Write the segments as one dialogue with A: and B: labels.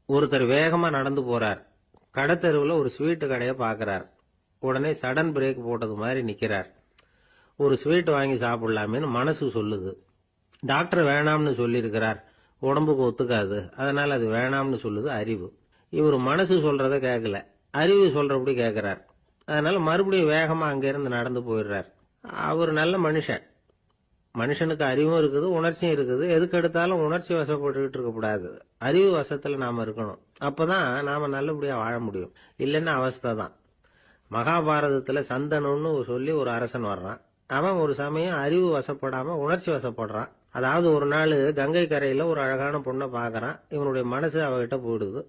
A: ஒருத்தர் வேகமா நடந்து போறார். கடத்தெருவுல ஒரு ஸ்வீட்டு கடையை பார்க்கறார். உடனே சடன் பிரேக் போட்டது மாதிரி நிக்கிறார். ஒரு ஸ்வீட் வாங்கி சாப்பிடலாமேன்னு மனசு சொல்லுது. டாக்டர் வேணாம்னு சொல்லியிருக்கிறார், உடம்புக்கு ஒத்துக்காது, அதனால அது வேணாம்னு சொல்லுது அறிவு. இவர் மனசு சொல்றத கேட்கல, அறிவு சொல்றபடி கேட்கிறார். அதனால மறுபடியும் வேகமா அங்கிருந்து நடந்து போயிடுறார். அவர் நல்ல மனுஷன். மனுஷனுக்கு அறிவும் இருக்குது, உணர்ச்சியும் இருக்குது. எதுக்கு எடுத்தாலும் உணர்ச்சி வசப்பட்டுக்கிட்டு இருக்கக்கூடாது. அறிவு வசத்துல நாம இருக்கணும். அப்பதான் நாம நல்லபடியா வாழ முடியும். இல்லைன்னா அவஸ்தை தான். மகாபாரதத்துல சந்தனுன்னு சொல்லி ஒரு அரசன் வர்றான். அவன் ஒரு சமயம் அறிவு வசப்படாம உணர்ச்சி வசப்படுறான். அதாவது ஒரு நாள் கங்கை கரையில ஒரு அழகான பொண்ணை பார்க்கறான். இவனுடைய மனசு அவகிட்ட போயிடுது.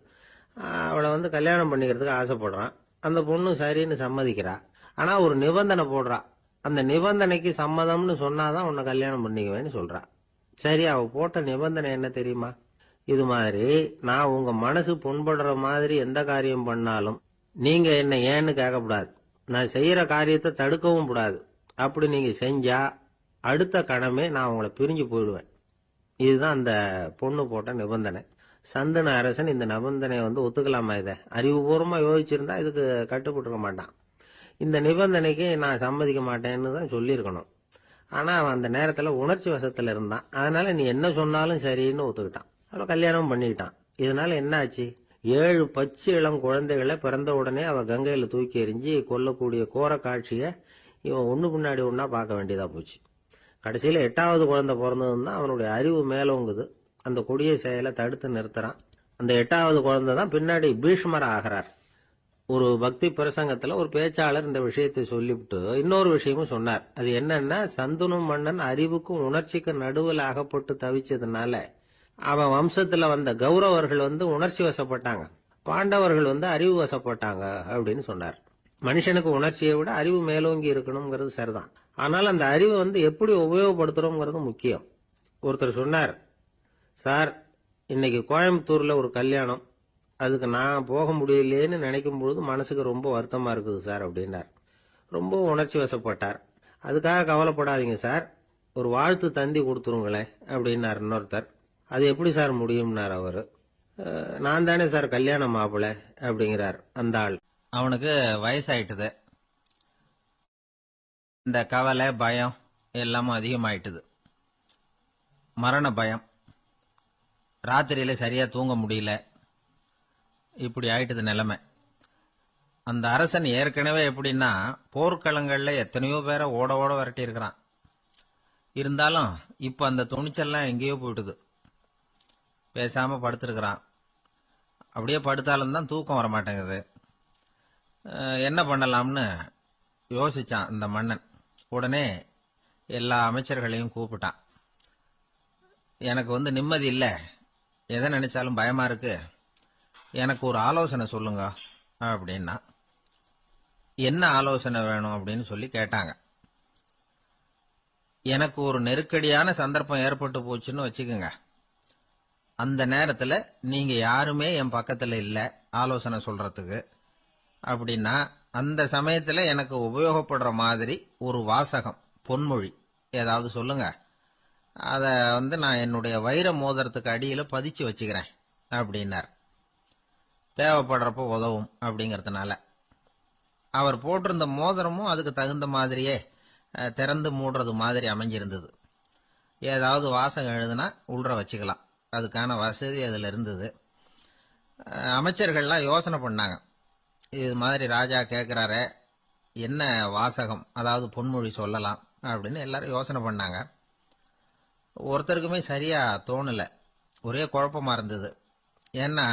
A: அவளை கல்யாணம் பண்ணிக்கிறதுக்கு ஆசைப்படுறான். அந்த பொண்ணு சரின்னு சம்மதிக்கிறா. ஆனா ஒரு நிபந்தனை போடுறா. அந்த நிபந்தனைக்கு சம்மதம்னு சொன்னாதான் உன்னை கல்யாணம் பண்ணிக்குவேன்னு சொல்றா. சரி, அவ போட்ட நிபந்தனை என்ன தெரியுமா? இது மாதிரி நான் உங்க மனசு புண்படுற மாதிரி எந்த காரியம் பண்ணாலும் நீங்க என்ன ஏன்னு கேட்கக்கூடாது. நான் செய்யற காரியத்தை தடுக்கவும் கூடாது. அப்படி நீங்க செஞ்சா அடுத்த கணமே நான் உங்களை பிரிஞ்சு போயிடுவேன். இதுதான் அந்த பொண்ணு போட்ட நிபந்தனை. சந்தன அரசன் இந்த நிபந்தனையை ஒத்துக்கலாமா? இதை அறிவுபூர்வமா யோசிச்சிருந்தா இதுக்கு கட்டுப்பட்டுக்க மாட்டான். இந்த நிபந்தனைக்கு நான் சம்மதிக்க மாட்டேன்னு தான் சொல்லியிருக்கணும். ஆனா அவன் அந்த நேரத்துல உணர்ச்சி வசத்துல இருந்தான். அதனால நீ என்ன சொன்னாலும் சரின்னு ஒத்துக்கிட்டான். அவன் கல்யாணம் பண்ணிக்கிட்டான். இதனால என்ன ஆச்சு? 7 பச்சை இளம் குழந்தைகளை பிறந்த உடனே அவ கங்கையில தூக்கி எறிஞ்சு கொல்லக்கூடிய கோர காட்சிய இவன் ஒண்ணு பின்னாடி ஒன்னா பார்க்க வேண்டியதா போச்சு. கடைசியில 8வது குழந்தை பிறந்ததுதான் அவனுடைய அறிவு மேலோங்குது. அந்த கொடிய செயலை தடுத்து நிறுத்துறான். அந்த 8வது குழந்தை தான் பின்னாடி பீஷ்மர் ஆகிறார். ஒரு பக்தி பிரசங்கத்துல ஒரு பேச்சாளர் இந்த விஷயத்தை சொல்லிவிட்டு இன்னொரு விஷயமும் சொன்னார். அது என்னன்னா, சந்தனு மன்னன் அறிவுக்கும் உணர்ச்சிக்கும் நடுவில் அகப்பட்டு தவிச்சதுனால அவன் வம்சத்துல வந்த கௌரவர்கள் உணர்ச்சி வசப்பட்டாங்க, பாண்டவர்கள் அறிவு வசப்பட்டாங்க அப்படின்னு சொன்னார். மனுஷனுக்கு உணர்ச்சியை விட அறிவு மேலோங்கி இருக்கணுங்கிறது சரிதான். ஆனால் அந்த அறிவு எப்படி உபயோகப்படுத்துறோம்ங்கிறது முக்கியம். ஒருத்தர் சொன்னார், சார் இன்னைக்கு கோயம்புத்தூர்ல ஒரு கல்யாணம், அதுக்கு நான் போக முடியலேன்னு நினைக்கும் பொழுது மனசுக்கு ரொம்ப வருத்தமா இருக்குது சார் அப்படின்னார். ரொம்ப உணர்ச்சி வசப்பட்டார். அதுக்காக கவலைப்படாதீங்க சார், ஒரு வாழ்த்து தந்தி கொடுத்துருங்களேன் அப்படின்னார் இன்னொருத்தர். அது எப்படி சார் முடியும்னார் அவரு. நான் தானே சார் கல்யாண மாப்பிள்ள அப்படிங்கிறார் அந்த ஆள். அவனுக்கு வயசாயிட்டுது. இந்த கவலை பயம் எல்லாமும் அதிகமாயிட்டுது. மரண பயம், ராத்திரியில சரியா தூங்க முடியல, இப்படி ஆயிட்டது நிலைமை. அந்த அரசன் ஏற்கனவே எப்படின்னா போர்க்களங்கள்ல எத்தனையோ பேரை ஓட ஓட விரட்டி இருக்கிறான். இருந்தாலும் இப்ப அந்த துணிச்சல்லாம் எங்கேயோ போயிட்டுது. பேசாம படுத்திருக்கிறான். அப்படியே படுத்தாலும் தான் தூக்கம் வர மாட்டேங்குது. என்ன பண்ணலாம்னு யோசிச்சான் இந்த மன்னன். உடனே எல்லா அமைச்சர்களையும் கூப்பிட்டான். எனக்கு நிம்மதி இல்லை, எதை நினைச்சாலும் பயமா இருக்கு, எனக்கு ஒரு ஆலோசனை சொல்லுங்க அப்படின்னா. என்ன ஆலோசனை வேணும் அப்படின்னு சொல்லி கேட்டாங்க. எனக்கு ஒரு நெருக்கடியான சந்தர்ப்பம் ஏற்பட்டு போச்சுன்னு வச்சுக்கோங்க. அந்த நேரத்துல நீங்க யாருமே என் பக்கத்துல இல்ல ஆலோசனை சொல்றதுக்கு அப்படின்னா, அந்த சமயத்துல எனக்கு உபயோகப்படுற மாதிரி ஒரு வாசகம், பொன்மொழி ஏதாவது சொல்லுங்க. அத நான் என்னுடைய வைர மோதிரத்துக்கு அடியில பதிச்சு வச்சுக்கிறேன் அப்படின்னார். தேவைப்படுறப்ப உதவும் அப்படிங்கறதுனால. அவர் போட்டிருந்த மோதிரமும் அதுக்கு தகுந்த மாதிரியே திறந்து மூடுறது மாதிரி அமைஞ்சிருந்தது. ஏதாவது வாசகம் எழுதுனா உள்ற வச்சுக்கலாம், அதுக்கான வசதி அதுல இருந்தது. அமைச்சர்கள்லாம் யோசனை பண்ணாங்க, இது மாதிரி ராஜா கேட்கிறாரே என்ன வாசகம், அதாவது பொன்மொழி சொல்லலாம் அப்படின்னு எல்லாரும் யோசனை பண்ணாங்க. ஒருத்தருக்குமே சரியா தோணல, ஒரே குழப்பமா இருந்தது. ஏன்னா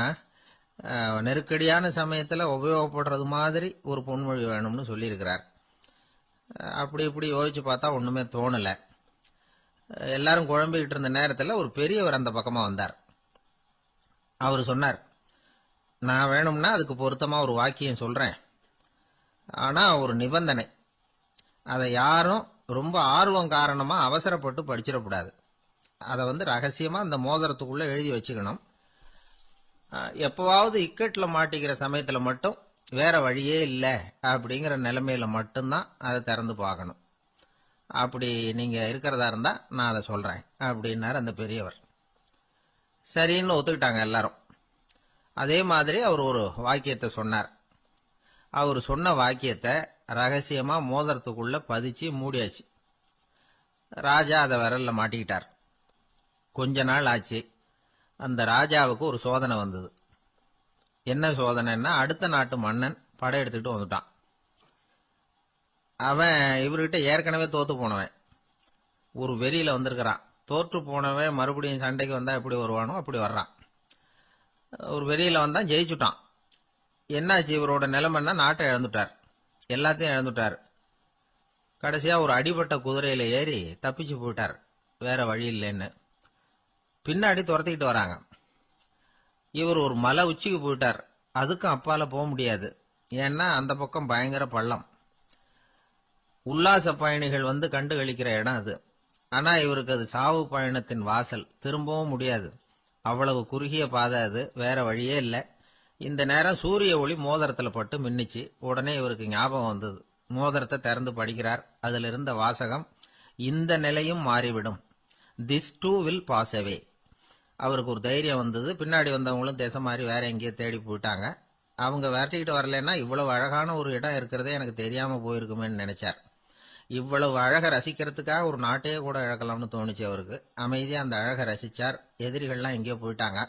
A: நெருக்கடியான சமயத்துல உபயோகப்படுறது மாதிரி ஒரு பொன்மொழி வேணும்னு சொல்லியிருக்கிறார். அப்படி இப்படி யோசிச்சு பார்த்தா ஒண்ணுமே தோணல. எல்லாரும் குழம்பிக்கிட்டு இருந்த நேரத்துல ஒரு பெரியவர் அந்த பக்கமா வந்தார். அவர் சொன்னார், நான் வேணும்னா அதுக்கு பொருத்தமா ஒரு வாக்கியம் சொல்றேன், ஆனா ஒரு நிபந்தனை. அதை யாரும் ரொம்ப ஆர்வம் காரணமா அவசரப்பட்டு படிச்சிடக்கூடாது. அதை ரகசியமா அந்த மோதிரத்துக்குள்ள எழுதி வச்சுக்கணும். எப்பவாவது இக்கட்ல மாட்டிக்கிற சமயத்துல மட்டும், வேற வழியே இல்லை அப்படிங்கிற நிலைமையில மட்டும்தான் அதை திறந்து பார்க்கணும். அப்படி நீங்க இருக்கிறதா இருந்தா நான் அதை சொல்றேன் அப்படின்னாரு அந்த பெரியவர். சரின்னு ஒத்துக்கிட்டாங்க எல்லாரும்.
B: அதே மாதிரி அவர் ஒரு வாக்கியத்தை சொன்னார். அவர் சொன்ன வாக்கியத்தை ரகசியமா மோதிரத்துக்குள்ள பதிச்சு மூடியாச்சு. ராஜா அதை விரல்ல மாட்டிக்கிட்டார். கொஞ்ச நாள் ஆச்சு. அந்த ராஜாவுக்கு ஒரு சோதனை வந்தது. என்ன சோதனைன்னா, அடுத்த நாட்டு மன்னன் படையெடுத்துக்கிட்டு வந்துட்டான். அவன் இவர்கிட்ட ஏற்கனவே தோத்து போனவன், ஒரு வெறியில வந்திருக்கிறான். தோற்று போனவன் மறுபடியும் சண்டைக்கு வந்தா எப்படி வருவானோ அப்படி வர்றான். ஒரு வெறியில வந்தான், ஜெயிச்சுட்டான். என்னாச்சு இவரோட நிலைமைன்னா, நாட்டை இழந்துட்டார், எல்லாத்தையும் இழந்துட்டார். கடைசியா ஒரு அடிபட்ட குதிரையில ஏறி தப்பிச்சு போயிட்டார், வேற வழி இல்லைன்னு. பின்னாடி துரத்திக்கிட்டு வராங்க. இவர் ஒரு மலை உச்சிக்கு போயிட்டார். அதுக்கும் அப்பால போக முடியாது, ஏன்னா அந்த பக்கம் பயங்கர பள்ளம். உல்லாச பயணிகள் வந்து கண்டு கழிக்கிற இடம் அது. ஆனா இவருக்கு அது சாவு பயணத்தின் வாசல், திரும்பவும் முடியாது. அவ்வளவு குறுகிய பாதை அது, வேற வழியே இல்லை. இந்த நேரம் சூரிய ஒளி மோதிரத்துல பட்டு மின்னிச்சு. உடனே இவருக்கு ஞாபகம் வந்தது. மோதிரத்தை திறந்து படிக்கிறார். அதுல இருந்த வாசகம், இந்த நிலையும் மாறிவிடும், this too will pass away. அவருக்கு ஒரு தைரியம் வந்தது. பின்னாடி வந்தவங்களும் திசை மாறி வேற எங்கேயோ தேடி போயிட்டாங்க. அவங்க விரட்டிக்கிட்டு வரலன்னா இவ்வளவு அழகான ஒரு இடம் இருக்கிறதே எனக்கு தெரியாம போயிருக்குமேன்னு நினைச்சார். இவ்வளவு அழகை ரசிக்கிறதுக்காக ஒரு நாட்டையே கூட இழக்கலாம்னு தோணுச்சு அவருக்கு. அமைதியா அந்த அழகை ரசிச்சார். எதிரிகள்லாம் எங்கேயோ போயிட்டாங்க.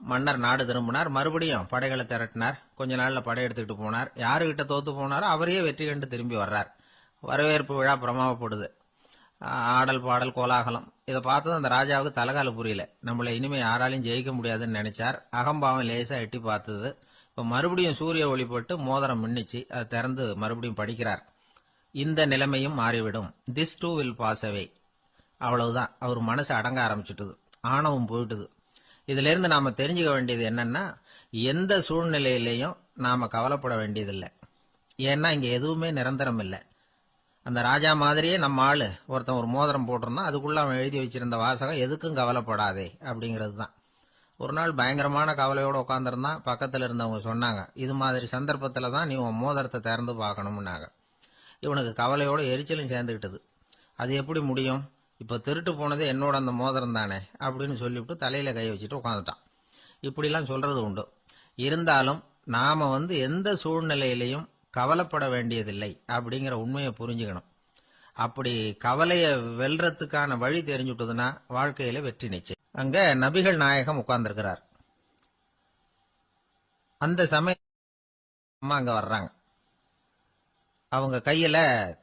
B: மன்னர் நாடு திரும்பினார். மறுபடியும் படைகளை திரட்டினார். கொஞ்ச நாள்ல படை எடுத்துக்கிட்டு போனார். யாருகிட்ட தோத்து போனாரோ அவரையே வெற்றி கண்டு திரும்பி வர்றார். வரவேற்பு விழா பிரமாவப்படுது. ஆடல் பாடல் கோலாகலம். இதை பார்த்தது அந்த ராஜாவுக்கு தலைகால புரியல. நம்மளை இனிமே யாராலையும் ஜெயிக்க முடியாதுன்னு நினைச்சார். அகம்பாவம் லேசா எட்டி பார்த்தது. இப்ப மறுபடியும் சூரிய ஒளிப்பட்டு மோதிரம் மின்னிச்சு. அதை திறந்து மறுபடியும் படிக்கிறார். இந்த நிலைமையும் மாறிவிடும், this too will pass away. அவ்வளவுதான். அவர் மனசு அடங்க ஆரம்பிச்சுட்டுது, ஆணவம் போயிட்டுது. இதுல இருந்து நாம தெரிஞ்சுக்க வேண்டியது என்னன்னா, எந்த சூழ்நிலையிலையும் நாம கவலைப்பட வேண்டியதில்லை. ஏன்னா இங்க எதுவுமே நிரந்தரம் இல்லை. அந்த ராஜா மாதிரியே நம்ம ஆளு ஒருத்தன் ஒரு மோதிரம் போட்டிருந்தான். அதுக்குள்ள அவன் எழுதி வச்சிருந்த வாசகம், எதுக்கும் கவலைப்படாதே அப்படிங்கிறது தான். ஒரு நாள் பயங்கரமான கவலையோட உட்காந்துருந்தான். பக்கத்துல இருந்தவங்க சொன்னாங்க, இது மாதிரி சந்தர்ப்பத்துல தான் நீ உன் மோதிரத்தை திறந்து பார்க்கணும்னாங்க. இவனுக்கு கவலையோட எரிச்சலும் சேர்ந்துக்கிட்டது. அது எப்படி முடியும், இப்ப திருட்டு போனது என்னோட அந்த மோதிரம் தானே அப்படின்னு சொல்லிவிட்டு தலையில கை வச்சுட்டு உட்காந்துட்டான். இப்படிலாம் சொல்றது உண்டு. இருந்தாலும் நாம எந்த சூழ்நிலையிலையும் கவலைப்பட வேண்டியதில்லை அப்படிங்கிற உண்மையை புரிஞ்சுக்கணும். அப்படி கவலைய வெல்றதுக்கான வழி தெரிஞ்சுட்டதுன்னா வாழ்க்கையில வெற்றி நிச்சயம். அங்க நபிகள் நாயகம் உட்கார்ந்திருக்கிறார். அந்த சமயம் அம்மா அங்க வர்றாங்க. அவங்க கையில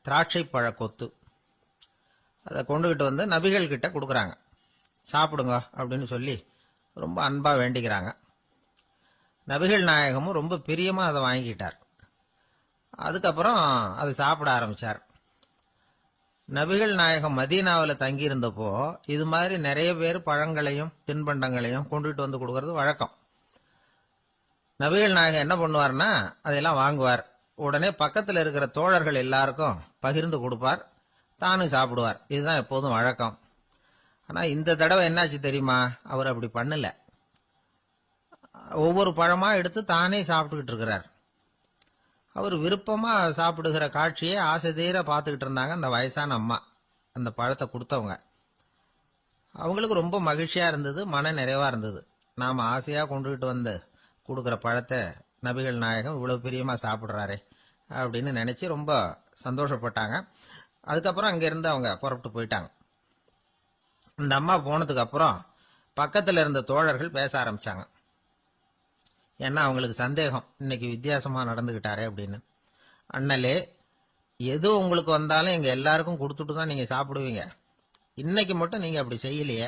B: திராட்சை பழ கொத்து, அதை கொண்டுகிட்டு நபிகள் கிட்ட கொடுக்குறாங்க. சாப்பிடுங்க அப்படின்னு சொல்லி ரொம்ப அன்பா வேண்டிக்கிறாங்க. நபிகள் நாயகமும் ரொம்ப பிரியமா அதை வாங்கிக்கிட்டார். அதுக்கப்புறம் அதை சாப்பிட ஆரம்பிச்சார். நபிகள் நாயகம் மதீனாவில் தங்கி இருந்தப்போ இது மாதிரி நிறைய பேர் பழங்களையும் தின்பண்டங்களையும் கொண்டுகிட்டு வந்து கொடுக்கறது வழக்கம். நபிகள் நாயகம் என்ன பண்ணுவார்னா, அதெல்லாம் வாங்குவார். உடனே பக்கத்தில் இருக்கிற தோழர்கள் எல்லாருக்கும் பகிர்ந்து கொடுப்பார், தானும் சாப்பிடுவார். இதுதான் எப்போதும் வழக்கம். ஆனா இந்த தடவை என்னாச்சு தெரியுமா, அவர் அப்படி பண்ணல. ஒவ்வொரு பழமா எடுத்து தானே சாப்பிட்டுக்கிட்டு இருக்கிறார். அவர் விருப்பமா சாப்பிடுகிற காட்சியை ஆசை தீர பார்த்துக்கிட்டு இருந்தாங்க அந்த வயசான அம்மா, அந்த பழத்தை கொடுத்தவங்க. அவங்களுக்கு ரொம்ப மகிழ்ச்சியா இருந்தது, மன நிறைவா இருந்தது. நாம ஆசையா கொண்டுகிட்டு வந்து கொடுக்குற பழத்தை நபிகள் நாயகம் இவ்வளவு பிரியமா சாப்பிடுறாரே அப்படின்னு நினைச்சு ரொம்ப சந்தோஷப்பட்டாங்க. அதுக்கப்புறம் அங்கிருந்து அவங்க புறப்பட்டு போயிட்டாங்க. இந்த அம்மா போனதுக்கு அப்புறம் பக்கத்துல இருந்த தோழர்கள் பேச ஆரம்பிச்சாங்க. ஏன்னா அவங்களுக்கு சந்தேகம், இன்னைக்கு வித்தியாசமா நடந்துகிட்டாரே அப்படின்னு. அண்ணலே, எது உங்களுக்கு வந்தாலும் எங்க எல்லாருக்கும் கொடுத்துட்டு தான் நீங்க சாப்பிடுவீங்க. இன்னைக்கு மட்டும் நீங்க அப்படி செய்யலையே,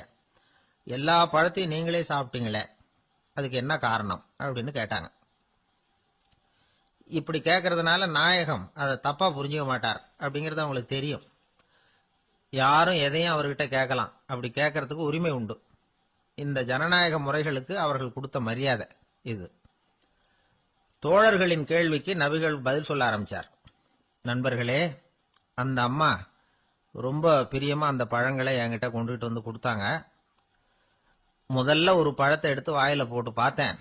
B: எல்லா பழத்தையும் நீங்களே சாப்பிட்டீங்களே, அதுக்கு என்ன காரணம் அப்படின்னு கேட்டாங்க. இப்படி கேட்கறதுனால நாயகம் அதை தப்பா புரிஞ்சுக்க மாட்டார் அப்படிங்கறது அவங்களுக்கு தெரியும். யாரும் எதையும் அவர்கிட்ட கேட்கலாம், அப்படி கேட்கறதுக்கு உரிமை உண்டு. இந்த ஜனநாயக முறைகளுக்கு அவர்கள் கொடுத்த மரியாதை இது. தோழர்களின் கேள்விக்கு நபிகள் பதில் சொல்ல ஆரம்பிச்சார். நண்பர்களே, அந்த அம்மா ரொம்ப பிரியமா அந்த பழங்களை என்கிட்ட கொண்டுகிட்டு வந்து கொடுத்தாங்க. முதல்ல ஒரு பழத்தை எடுத்து வாயில போட்டு பார்த்தேன்.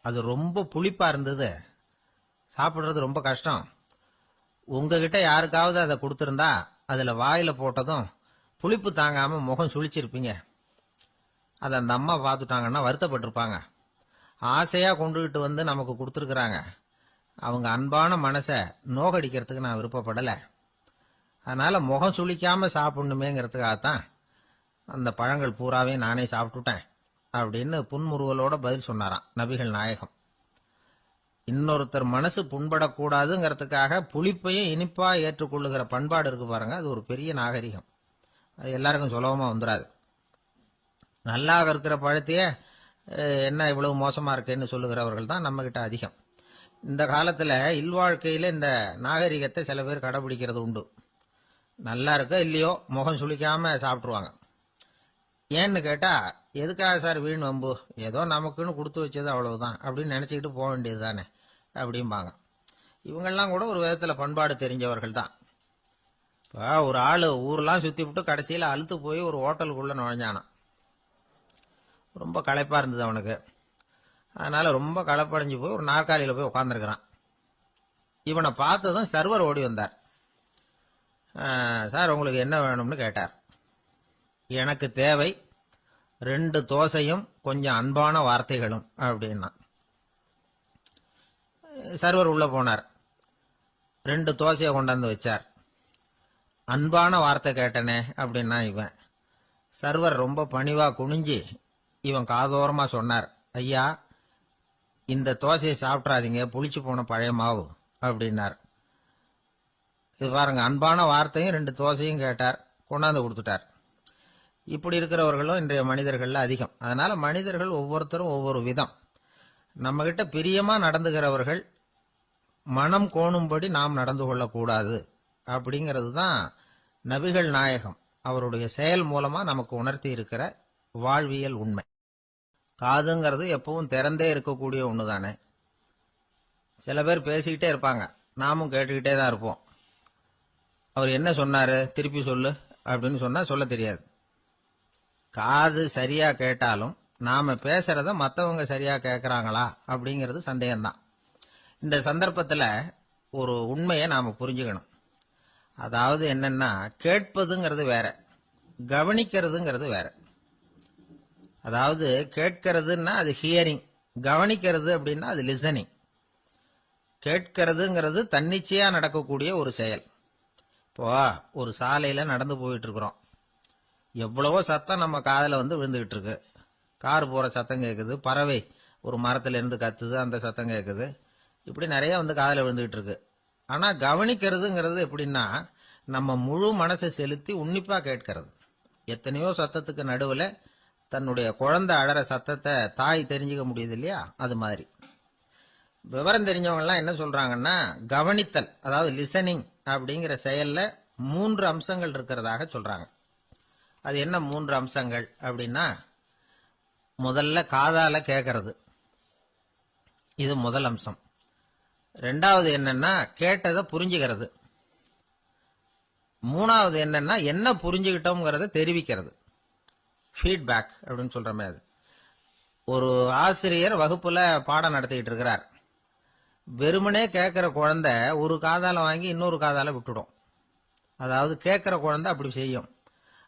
B: அது ரொம்ப புளிப்பா இருந்தது, சாப்பிடுறது ரொம்ப கஷ்டம். உங்ககிட்ட யாருக்காவது அதை கொடுத்திருந்தா அதுல வாயில போட்டதும் புளிப்பு தாங்காம முகம் சுழிச்சிருப்பீங்க. அதை அந்த அம்மா பார்த்துட்டாங்கன்னா வருத்தப்பட்டிருப்பாங்க. ஆசையா கொண்டுகிட்டு வந்து நமக்கு கொடுத்துருக்குறாங்க. அவங்க அன்பான மனசை நோகடிக்கிறதுக்கு நான் விருப்பப்படலை. அதனால முகம் சுளிக்காம சாப்பிடணுமேங்கிறதுக்காகத்தான் அந்த பழங்கள் பூராவே நானே சாப்பிட்டுட்டேன் அப்படின்னு புன்முறுவலோட பதில் சொன்னாராம் நபிகள் நாயகம். இன்னொருத்தர் மனசு புண்படக்கூடாதுங்கிறதுக்காக புளிப்பையும் இனிப்பா ஏற்றுக்கொள்ளுகிற பண்பாடு இருக்கு பாருங்க, அது ஒரு பெரிய நாகரிகம். அது எல்லாருக்கும் சுலபமா வந்துடாது. நல்லா இருக்கிற பழத்தையே என்ன இவ்வளவு மோசமா இருக்கேன்னு சொல்லுகிறவர்கள் தான் நம்ம கிட்ட அதிகம். இந்த காலத்துல இல்வாழ்க்கையில இந்த நாகரிகத்தை சில பேர் கடைபிடிக்கிறது உண்டு. நல்லா இருக்க இல்லையோ முகம் சுளிக்காம சாப்பிட்டுருவாங்க. ஏன்னு கேட்டா, எதுக்காக சார் வீண் வம்பு, ஏதோ நமக்குன்னு கொடுத்து வச்சது அவ்வளவுதான் அப்படின்னு நினைச்சுக்கிட்டு போக வேண்டியது தானே அப்படிம்பாங்க. இவங்கெல்லாம் கூட ஒரு விதத்துல பண்பாடு தெரிஞ்சவர்கள் தான். இப்போ ஒரு ஆளு ஊரெல்லாம் சுத்தி விட்டு கடைசியில அழுத்து போய் ஒரு ஹோட்டலுக்குள்ள நுழைஞ்சானான். ரொம்ப களைப்பா இருந்தது அவனுக்கு. அதனால ரொம்ப களைப்படைஞ்சு போய் ஒரு நாற்காலியில போய் உட்காந்துருக்கிறான். இவனை பார்த்ததும் சர்வர் ஓடி வந்தார். சார் உங்களுக்கு என்ன வேணும்னு கேட்டார். எனக்கு தேவை 2 தோசையும் கொஞ்சம் அன்பான வார்த்தைகளும் அப்படின்னா. சர்வர் உள்ள போனார். 2 தோசையை கொண்டாந்து வச்சார். அன்பான வார்த்தை கேட்டனே அப்படின்னா இவன். சர்வர் ரொம்ப பணிவா குனிஞ்சு இவன் காதோரமா சொன்னார், ஐயா இந்த தோசையை சாப்பிட்றாதீங்க, புளிச்சு போன பழைய மாவு அப்படின்னார். இது பாருங்க, அன்பான வார்த்தையும் 2 தோசையும் கேட்டார், கொண்டாந்து கொடுத்துட்டார். இப்படி இருக்கிறவர்களும் இன்றைய மனிதர்கள்ல அதிகம். அதனால மனிதர்கள் ஒவ்வொருத்தரும் ஒவ்வொரு விதம். நம்ம கிட்ட பிரியமா நடந்துகிறவர்கள் மனம் கோணும்படி நாம் நடந்து கொள்ளக்கூடாது அப்படிங்கிறது தான் நபிகள் நாயகம் அவருடைய செயல் மூலமா நமக்கு உணர்த்தி இருக்கிற வாழ்வியல் உண்மை. காதுங்கிறது எப்பவும் திறந்தே இருக்கக்கூடிய ஒண்ணுதானே. சில பேர் பேசிக்கிட்டே இருப்பாங்க, நாமும் கேட்டுக்கிட்டே தான் இருப்போம். அவர் என்ன சொன்னாரு திருப்பி சொல்லு அப்படின்னு சொன்னா சொல்ல தெரியாது. காது சரியா கேட்டாலும் நாம பேசுறத மற்றவங்க சரியா கேட்கறாங்களா அப்படிங்கிறது சந்தேகம்தான். இந்த சந்தர்ப்பத்துல ஒரு உண்மையை நாம புரிஞ்சுக்கணும். அதாவது என்னன்னா, கேட்பதுங்கிறது வேற, கவனிக்கிறதுங்கிறது வேற. அதாவது கேட்கறதுன்னா அது ஹியரிங், கவனிக்கிறது அப்படின்னா அது லிசனிங். கேட்கறதுங்கிறது தன்னிச்சையா நடக்கக்கூடிய ஒரு செயல். இப்போ ஒரு சாலையில நடந்து போயிட்டு இருக்கிறோம். எவ்வளவோ சத்தம் நம்ம காதுல வந்து விழுந்துகிட்டு இருக்கு. கார் போற சத்தம் கேட்குது, பறவை ஒரு மரத்துல இருந்து கத்துது, அந்த சத்தம் கேட்குது. இப்படி நிறைய வந்து காதுல விழுந்துகிட்டு இருக்கு. ஆனா கவனிக்கிறதுங்கிறது எப்படின்னா, நம்ம முழு மனசை செலுத்தி உன்னிப்பா கேட்கறது. எத்தனையோ சத்தத்துக்கு நடுவுல தன்னுடைய குழந்தை அழற சத்தத்தை தாய் தெரிஞ்சுக்க முடியுது இல்லையா, அது மாதிரி. விவரம் தெரிஞ்சவங்க எல்லாம் என்ன சொல்றாங்கன்னா, கவனித்தல் அதாவது லிசனிங் அப்படிங்கிற செயல்ல 3 அம்சங்கள் இருக்கிறதாக சொல்றாங்க. அது என்ன 3 அம்சங்கள் அப்படின்னா, முதல்ல காதால கேட்கறது, இது முதல் அம்சம். 2வது என்னன்னா கேட்டதை புரிஞ்சுக்கிறது. 3வது என்னன்னா என்ன புரிஞ்சுக்கிட்டோம்ங்கிறத தெரிவிக்கிறது, ஃபீட்பேக் அப்படின்னு சொல்ற மாதிரி. ஒரு ஆசிரியர் வகுப்புல பாடம் நடத்திக்கிட்டு இருக்கிறார். வெறுமனே கேட்கிற குழந்தை ஒரு காதால வாங்கி இன்னொரு காதால விட்டுடும். அதாவது கேட்கிற குழந்தை அப்படி செய்யும்.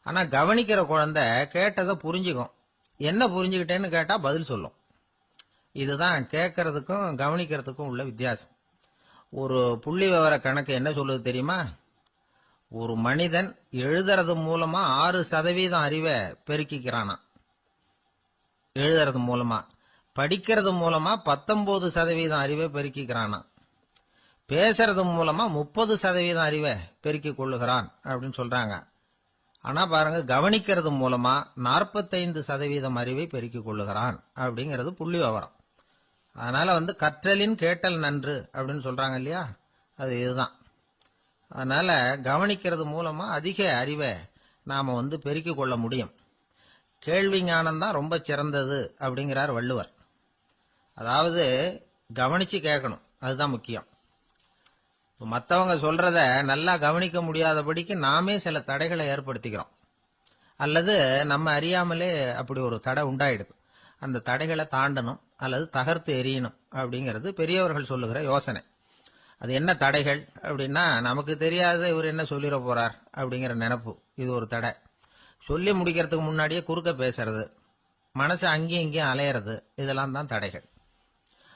B: ஆனா கவனிக்கிற குழந்தை கேட்டதை புரிஞ்சுக்கும். என்ன புரிஞ்சுக்கிட்டேன்னு கேட்டா பதில் சொல்லும். இதுதான் கேட்கறதுக்கும் கவனிக்கிறதுக்கும் உள்ள வித்தியாசம். ஒரு புள்ளி விவர கணக்கு என்ன சொல்லுது தெரியுமா? ஒரு மனிதன் எழுதுறது மூலமா 6% அறிவை பெருக்கிக்கிறானா, எழுதுறது மூலமா. படிக்கிறது மூலமா 19% அறிவை பெருக்கிக்கிறானா. பேசுறது மூலமா 30% அறிவை பெருக்கிக் கொள்ளுகிறான் அப்படின்னு சொல்றாங்க. ஆனா பாருங்க, கவனிக்கிறது மூலமா 45% அறிவை பெருக்கிக் கொள்ளுகிறான் அப்படிங்கிறது புள்ளி விவரம். அதனால வந்து கற்றலின் கேட்டல் நன்று அப்படின்னு சொல்றாங்க இல்லையா, அது இதுதான். அதனால கவனிக்கிறது மூலமா அதிக அறிவை நாம வந்து பெருக்கிக் கொள்ள முடியும். கேள்வி ஞானம் தான் ரொம்ப சிறந்தது அப்படிங்கிறார் வள்ளுவர். அதாவது கவனிச்சு கேட்கணும், அதுதான் முக்கியம். மற்றவங்க சொல்றத நல்லா கவனிக்க முடியாதபடிக்கு நாமே சில தடைகளை ஏற்படுத்திக்கிறோம், அல்லது நம்ம அறியாமலே அப்படி ஒரு தடை உண்டாயிடுது. அந்த தடைகளை தாண்டணும் அல்லது தகர்த்து எறியணும் அப்படிங்கிறது பெரியவர்கள் சொல்லுகிற யோசனை. அது என்ன தடைகள் அப்படின்னா, நமக்கு தெரியாத இவர் என்ன சொல்லிட போறார் அப்படிங்கிற நினைப்பு, இது ஒரு தடை. சொல்லி முடிக்கிறதுக்கு முன்னாடியே குறுக்க பேசுறது, மனசு அங்கேயும் இங்கேயும் அலையிறது, இதெல்லாம் தான் தடைகள்.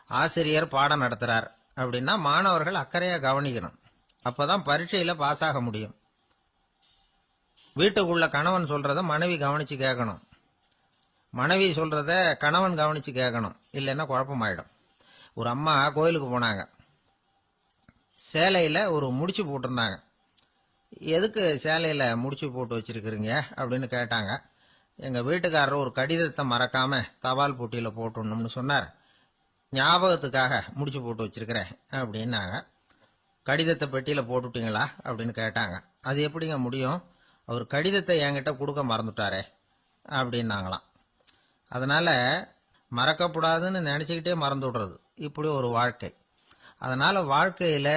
B: ஆசிரியர் பாடம் நடத்துறார் அப்படின்னா மாணவர்கள் அக்கறையா கவனிக்கணும். அப்பதான் பரீட்சையில பாஸ் ஆக முடியும். வீட்டுக்குள்ள கணவன் சொல்றத மனைவி கவனிச்சு கேட்கணும். மனைவி சொல்றத கணவன் கவனிச்சு கேட்கணும். இல்லைன்னா குழப்பமாயிடும். ஒரு அம்மா கோயிலுக்கு போனாங்க. சேலையில ஒரு முடிச்சு போட்டிருந்தாங்க. எதுக்கு சேலையில முடிச்சு போட்டு வச்சிருக்கிறீங்க அப்படின்னு கேட்டாங்க. எங்க வீட்டுக்காரர் ஒரு கடிதத்தை மறக்காம தபால் போட்டியில போட்டுடணும்னு சொன்னார். ஞாபகத்துக்காக முடிச்சு போட்டு வச்சிருக்கிறேன் அப்படின்னாங்க. கடிதத்தை பெட்டியில போட்டுட்டீங்களா அப்படின்னு கேட்டாங்க. அது எப்படிங்க முடியும், அவர் கடிதத்தை என்கிட்ட கொடுக்க மறந்துட்டாரே அப்படின்னாங்களாம். அதனால மறக்கப்படாதுன்னு நினைச்சுக்கிட்டே மறந்து விடுறது இப்படி ஒரு வாழ்க்கை. அதனால வாழ்க்கையில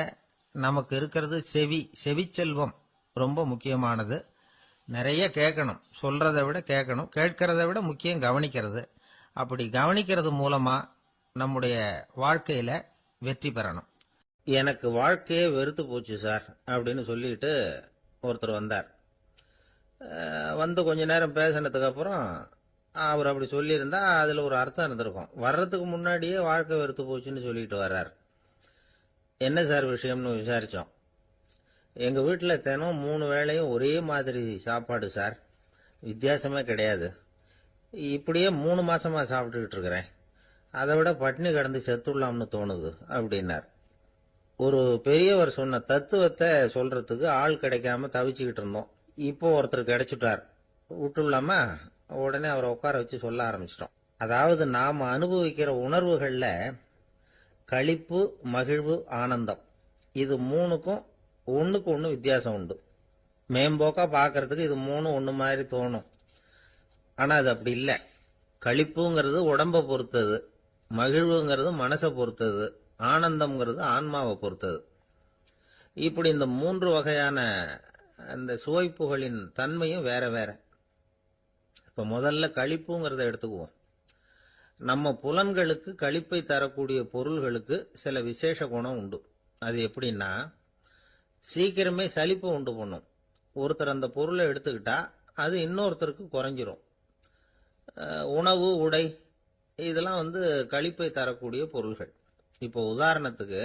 B: நமக்கு இருக்கிறது செவிச்செல்வம் ரொம்ப முக்கியமானது. நிறைய கேட்கணும், சொல்றதை விட கேட்கணும், கேட்கறத விட முக்கியம் கவனிக்கிறது. அப்படி கவனிக்கிறது மூலமா நம்முடைய வாழ்க்கையில வெற்றி பெறணும்.
A: எனக்கு வாழ்க்கையே வெறுத்து போச்சு சார் அப்படின்னு சொல்லிட்டு ஒருத்தர் வந்தார். வந்து கொஞ்ச நேரம் பேசினதுக்கு அப்புறம் அவர் அப்படி சொல்லியிருந்தா அதுல ஒரு அர்த்தம் இருந்திருக்கும். வர்றதுக்கு முன்னாடியே வாழ்க்கை வெறுத்து போச்சுன்னு சொல்லிட்டு வர்றார். என்ன சார் விஷயம்னு விசாரிச்சோம். எங்க வீட்டில் தினம் 3 வேளையும் ஒரே மாதிரி சாப்பாடு சார், வித்தியாசமே கிடையாது. இப்படியே 3 மாசமா சாப்பிட்டுக்கிட்டு இருக்கிறேன். அதை விட பட்டினி கிடந்து செத்துடலாம்னு தோணுது அப்படின்னார். ஒரு பெரியவர் சொன்ன தத்துவத்தை சொல்றதுக்கு ஆள் கிடைக்காம தவிச்சுக்கிட்டு இருந்தோம். இப்போ ஒருத்தர் கிடைச்சிட்டார், விட்டுலாமா? உடனே அவரை உட்கார வச்சு சொல்ல ஆரம்பிச்சிட்டோம். அதாவது நாம அனுபவிக்கிற உணர்வுகள்ல களிப்பு, மகிழ்வு, ஆனந்தம் இது 3க்கும் ஒண்ணுக்கு ஒண்ணு வித்தியாசம் உண்டு. மேம்போக்கா பாக்கிறதுக்கு இது 3 ஒண்ணு மாதிரி தோணும். ஆனா அது அப்படி இல்லை. களிப்புங்கிறது உடம்ப பொறுத்தது, மகிழ்வுங்கிறது மனசை பொறுத்தது, ஆனந்தம்ங்கிறது ஆன்மாவை பொறுத்தது. இப்படி இந்த 3 வகையான அந்த சுவைப்புகளின் தன்மையும் வேற வேற. இப்ப முதல்ல களிப்புங்கிறத எடுத்துக்குவோம். நம்ம புலன்களுக்கு களிப்பை தரக்கூடிய பொருள்களுக்கு சில விசேஷ குணம் உண்டு. அது எப்படின்னா, சீக்கிரமே சலிப்பை உண்டு பண்ணும். ஒருத்தர் அந்த பொருளை எடுத்துக்கிட்டா அது இன்னொருத்தருக்கு குறைஞ்சிரும். உணவு, உடை இதெல்லாம் களிப்பை தரக்கூடிய பொருள்கள். இப்போ உதாரணத்துக்கு,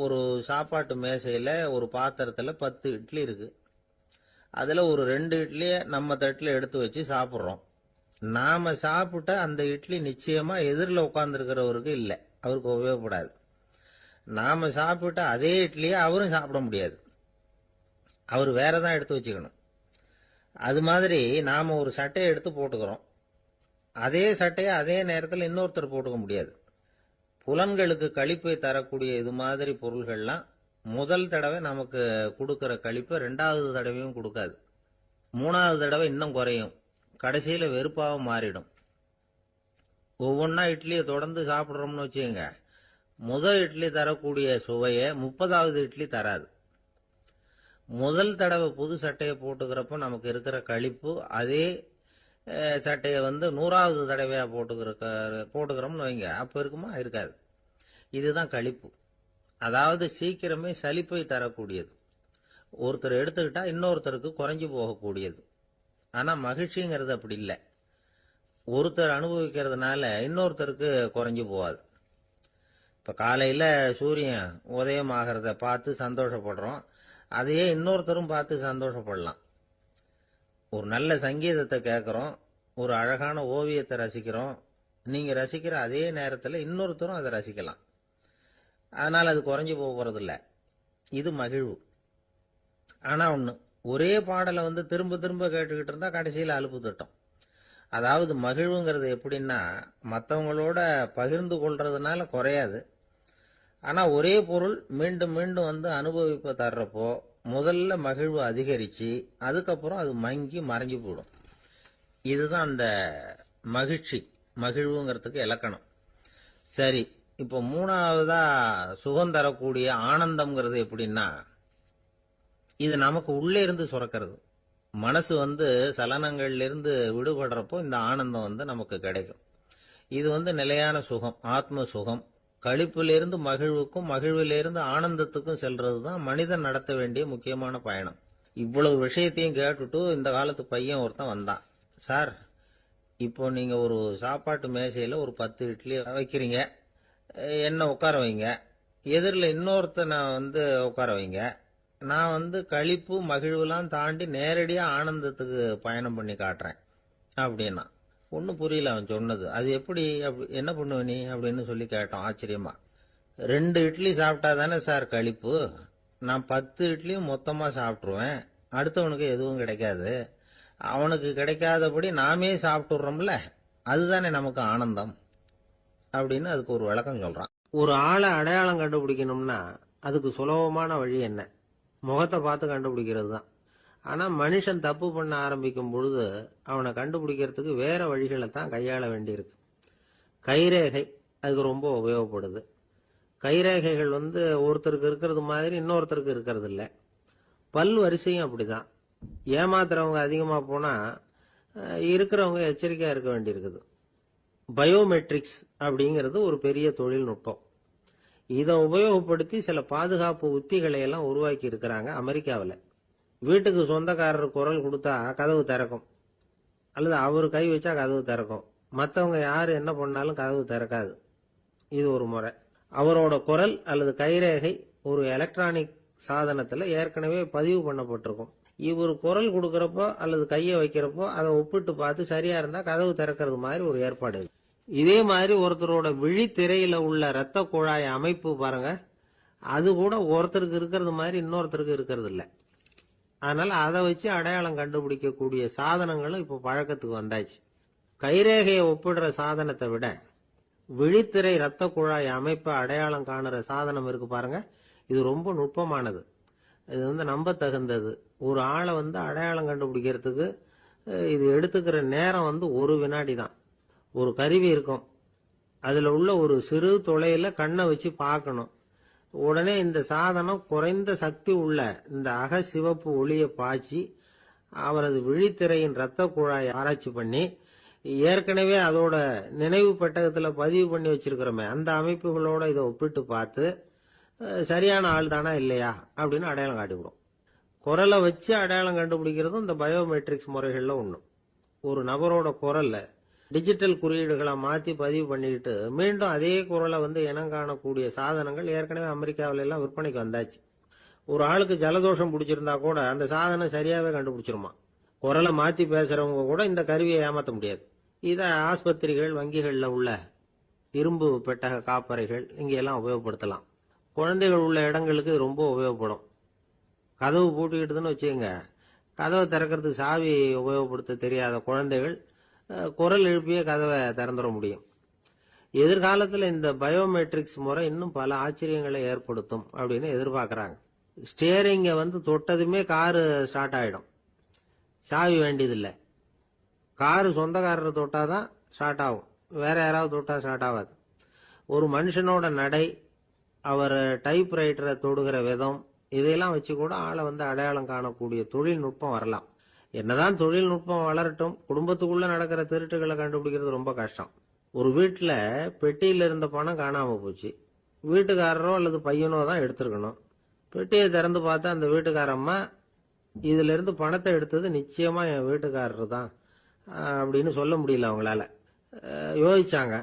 A: ஒரு சாப்பாட்டு மேசையில ஒரு பாத்திரத்துல 10 இட்லி இருக்கு. அதுல ஒரு 2 இட்லியை நம்ம தட்டுல எடுத்து வச்சு சாப்பிட்றோம். நாம சாப்பிட்ட அந்த இட்லி நிச்சயமா எதிரில் உட்கார்ந்துருக்கிறவருக்கு இல்லை, அவருக்கு உபயோகப்படாது. நாம சாப்பிட்ட அதே இட்லியை அவரும் சாப்பிட முடியாது, அவர் வேறதான் எடுத்து வச்சுக்கணும். அது மாதிரி நாம ஒரு சட்டையை எடுத்து போட்டுக்கிறோம், அதே சட்டையை அதே நேரத்தில் இன்னொருத்தர் போட்டுக்க முடியாது. புலன்களுக்கு களிப்பை தரக்கூடிய இது மாதிரி பொருள்கள்லாம் முதல் தடவை நமக்கு கொடுக்கிற களிப்பை 2வது தடவையும் கொடுக்காது. 3வது தடவை இன்னும் குறையும், கடைசியில வெறுப்பாகவும் மாறிடும். ஒவ்வொன்னா இட்லியை தொடர்ந்து சாப்பிட்றோம்னு வச்சுக்கோங்க, முதல் இட்லி தரக்கூடிய சுவையை 30வது இட்லி தராது. முதல் தடவை புது சட்டையை போட்டுக்கிறப்ப நமக்கு இருக்கிற களிப்பு அதே சட்டையை 100வது தடவையா போட்டுக்கிறோம்னு வைங்க, அப்ப இருக்குமா? இருக்காது. இதுதான் களிப்பு. அதாவது சீக்கிரமே சலிப்பை தரக்கூடியது. ஒருத்தர் எடுத்துக்கிட்டா இன்னொருத்தருக்கு குறைஞ்சு போகக்கூடியது. ஆனா மகிழ்ச்சிங்கிறது அப்படி இல்லை. ஒருத்தர் அனுபவிக்கிறதுனால இன்னொருத்தருக்கு குறைஞ்சு போகாது. இப்ப காலையில சூரியன் உதயம் ஆகிறத பார்த்து சந்தோஷப்படுறோம், அதையே இன்னொருத்தரும் பார்த்து சந்தோஷப்படலாம். ஒரு நல்ல சங்கீதத்தை கேட்கிறோம், ஒரு அழகான ஓவியத்தை ரசிக்கிறோம், நீங்க ரசிக்கிற அதே நேரத்தில் இன்னொருத்தரும் அதை ரசிக்கலாம். அதனால அது குறைஞ்சு போறதில்ல. இது மகிழ்வு. ஆனா ஒண்ணு, ஒரே பாடலை திரும்ப திரும்ப கேட்டுக்கிட்டு இருந்தா கடைசியில் அலுப்பு தட்டும். அதாவது மகிழ்வுங்கிறது எப்படின்னா, மற்றவங்களோட பகிர்ந்து கொள்றதுனால குறையாது. ஆனா ஒரே பொருள் மீண்டும் மீண்டும் அனுபவிப்ப தர்றப்போ முதல்ல மகிழ்வு அதிகரிச்சு அதுக்கப்புறம் அது மங்கி மறைஞ்சு போயிடும். இதுதான் அந்த மகிழ்வுங்கிறதுக்கு இலக்கணம். சரி, இப்போ 3வதா சுகம் தரக்கூடிய ஆனந்தம்ங்கிறது எப்படின்னா, இது நமக்கு உள்ளே இருந்து சுரக்கிறது. மனசு சலனங்கள்ல இருந்து விடுபடுறப்போ இந்த ஆனந்தம் நமக்கு கிடைக்கும். இது நிலையான சுகம், ஆத்ம சுகம். களிப்பிலிருந்து மகிழ்வுக்கும், மகிழ்விலிருந்து ஆனந்தத்துக்கும் செல்றதுதான் மனிதன் நடத்த வேண்டிய முக்கியமான பயணம். இவ்வளவு விஷயத்தையும் கேட்டுட்டு இந்த காலத்து பையன் ஒருத்தன் வந்தான். சார், இப்போ நீங்க ஒரு சாப்பாட்டு மேசையில ஒரு 10 இட்லி வைக்கிறீங்க,
B: என்ன உட்கார வைங்க, எதிரில் இன்னொருத்தனை உட்கார வைங்க. நான் களிப்பு மகிழ்வுலாம் தாண்டி நேரடியா ஆனந்தத்துக்கு பயணம் பண்ணி காட்டுறேன் அப்படின்னா. ஒன்றும் புரியல அவன் சொன்னது. அது எப்படி, என்ன பண்ணுவ நீ அப்படின்னு சொல்லி கேட்டோம் ஆச்சரியமா. 2 இட்லி சாப்பிட்டா தானே சார் களிப்பு, நான் 10 இட்லியும் மொத்தமா சாப்பிட்டுருவேன், அடுத்தவனுக்கு எதுவும் கிடைக்காது, அவனுக்கு கிடைக்காதபடி நாமே சாப்பிட்டுறோம்ல, அதுதானே நமக்கு ஆனந்தம் அப்படின்னு அதுக்கு ஒரு விளக்கம் சொல்றான்.
A: ஒரு ஆளை அடையாளம் கண்டுபிடிக்கணும்னா அதுக்கு சுலபமான வழி என்ன? முகத்தை பார்த்து கண்டுபிடிக்கிறது தான். ஆனா மனுஷன் தப்பு பண்ண ஆரம்பிக்கும் பொழுது அவனை கண்டுபிடிக்கிறதுக்கு வேற வழிகளை தான் கையாள வேண்டியிருக்கு. கைரேகை அதுக்கு ரொம்ப உபயோகப்படுது. கைரேகைகள் ஒருத்தருக்கு இருக்கிறது மாதிரி இன்னொருத்தருக்கு இருக்கிறது இல்லை. பல் வரிசையும் அப்படிதான். ஏமாத்துறவங்க அதிகமா போனா இருக்கிறவங்க எச்சரிக்கையா இருக்க வேண்டியிருக்குது. பயோமெட்ரிக்ஸ் அப்படிங்கிறது ஒரு பெரிய தொழில்நுட்பம். இதை உபயோகப்படுத்தி சில பாதுகாப்பு உத்திகளை எல்லாம் உருவாக்கி இருக்கிறாங்க அமெரிக்காவில். வீட்டுக்கு சொந்தக்காரர் குரல் கொடுத்தா கதவு திறக்கும், அல்லது அவர் கை வச்சா கதவு திறக்கும். மற்றவங்க யாரு என்ன பண்ணாலும் கதவு திறக்காது. இது ஒரு முறை. அவரோட குரல் அல்லது கைரேகை ஒரு எலக்ட்ரானிக் சாதனத்துல ஏற்கனவே பதிவு பண்ணப்பட்டிருக்கும். இவர் குரல் கொடுக்கறப்போ அல்லது கையை வைக்கிறப்போ அதை ஒப்பிட்டு பார்த்து சரியா இருந்தா கதவு திறக்கிறது மாதிரி ஒரு ஏற்பாடு. இதே மாதிரி ஒருத்தரோட விழித்திரையில உள்ள இரத்த குழாய் அமைப்பு பாருங்க, அது கூட ஒருத்தருக்கு இருக்கிறது மாதிரி இன்னொருத்தருக்கு இருக்கிறது இல்லை. அதனால அதை வச்சு அடையாளம் கண்டுபிடிக்கக்கூடிய சாதனங்களும் இப்ப பழக்கத்துக்கு வந்தாச்சு. கைரேகையை ஒப்பிடுற சாதனத்தை விட விழித்திரை இரத்த குழாய் அமைப்பை அடையாளம் காணுற சாதனம் இருக்கு பாருங்க, இது ரொம்ப நுட்பமானது. இது நம்ப தகுந்தது. ஒரு ஆளை அடையாளம் கண்டுபிடிக்கிறதுக்கு இது எடுத்துக்கிற நேரம் 1 வினாடி தான். ஒரு கருவி இருக்கும், அதுல உள்ள ஒரு சிறு துளையில கண்ணை வச்சு பார்க்கணும். உடனே இந்த சாதனம் குறைந்த சக்தி உள்ள இந்த அகசிவப்பு ஒளியை பாய்ச்சி அவரது விழித்திரையின் இரத்த குழாயை ஆராய்ச்சி பண்ணி ஏற்கனவே அதோட நினைவு பெட்டகத்துல பதிவு பண்ணி வச்சிருக்கிறோமே அந்த அமைப்புகளோட இதை ஒப்பிட்டு பார்த்து சரியான ஆள் தானா இல்லையா அப்படின்னு அடையாளம் காட்டிவிடும். குரலை வச்சு அடையாளம் கண்டுபிடிக்கிறதும் இந்த பயோமெட்ரிக்ஸ் முறைகள்ல ஒண்ணு. ஒரு நபரோட குரல்ல டிஜிட்டல் குறியீடுகளை மாத்தி பதிவு பண்ணிக்கிட்டு மீண்டும் அதே குரலை இனம் காணக்கூடிய சாதனங்கள் ஏற்கனவே அமெரிக்காவில எல்லாம் விற்பனைக்கு வந்தாச்சு. ஒரு ஆளுக்கு ஜலதோஷம் பிடிச்சிருந்தா கூட அந்த சாதனம் சரியாவே கண்டுபிடிச்சிருமா. குரலை மாத்தி பேசுறவங்க கூட இந்த கருவியை ஏமாத்த முடியாது. இதை ஆஸ்பத்திரிகள், வங்கிகள்ல உள்ள இரும்பு பெட்டக காப்பறைகள் இங்கெல்லாம் உபயோகப்படுத்தலாம். குழந்தைகள் உள்ள இடங்களுக்கு இது ரொம்ப உபயோகப்படும். கதவு பூட்டிக்கிட்டுதுன்னு வச்சுக்கோங்க, கதவை திறக்கிறதுக்கு சாவி உபயோகப்படுத்த தெரியாத குழந்தைகள் குரல் எழுப்பிய கதவை திறந்துட முடியும். எதிர்காலத்தில் இந்த பயோமெட்ரிக்ஸ் முறை இன்னும் பல ஆச்சரியங்களை ஏற்படுத்தும் அப்படின்னு எதிர்பார்க்கறாங்க. ஸ்டியரிங்கை தொட்டதுமே காரு ஸ்டார்ட் ஆயிடும், சாவி வேண்டியதில்லை. காரு சொந்தக்காரர் தொட்டாதான் ஸ்டார்ட் ஆகும், வேற யாராவது தொட்டா ஸ்டார்ட் ஆகாது. ஒரு மனுஷனோட நடை, அவர் டைப்ரைட்டரை தொடுகிற விதம், இதையெல்லாம் வச்சு கூட ஆளை அடையாளம் காணக்கூடிய தொழில்நுட்பம் வரலாம். என்னதான் தொழில்நுட்பம் வளரட்டும், குடும்பத்துக்குள்ள நடக்கிற திருட்டுகளை கண்டுபிடிக்கிறது ரொம்ப கஷ்டம். ஒரு வீட்டுல பெட்டியில இருந்த பணம் காணாம போச்சு, வீட்டுக்காரரோ அல்லது பையனோ தான் எடுத்திருக்கணும். பெட்டியை திறந்து பார்த்தா அந்த வீட்டுக்காரம்மா இதுல இருந்து பணத்தை எடுத்தது நிச்சயமா என் வீட்டுக்காரர் தான் அப்படின்னு சொல்ல முடியல அவங்களால. யோசிச்சாங்க.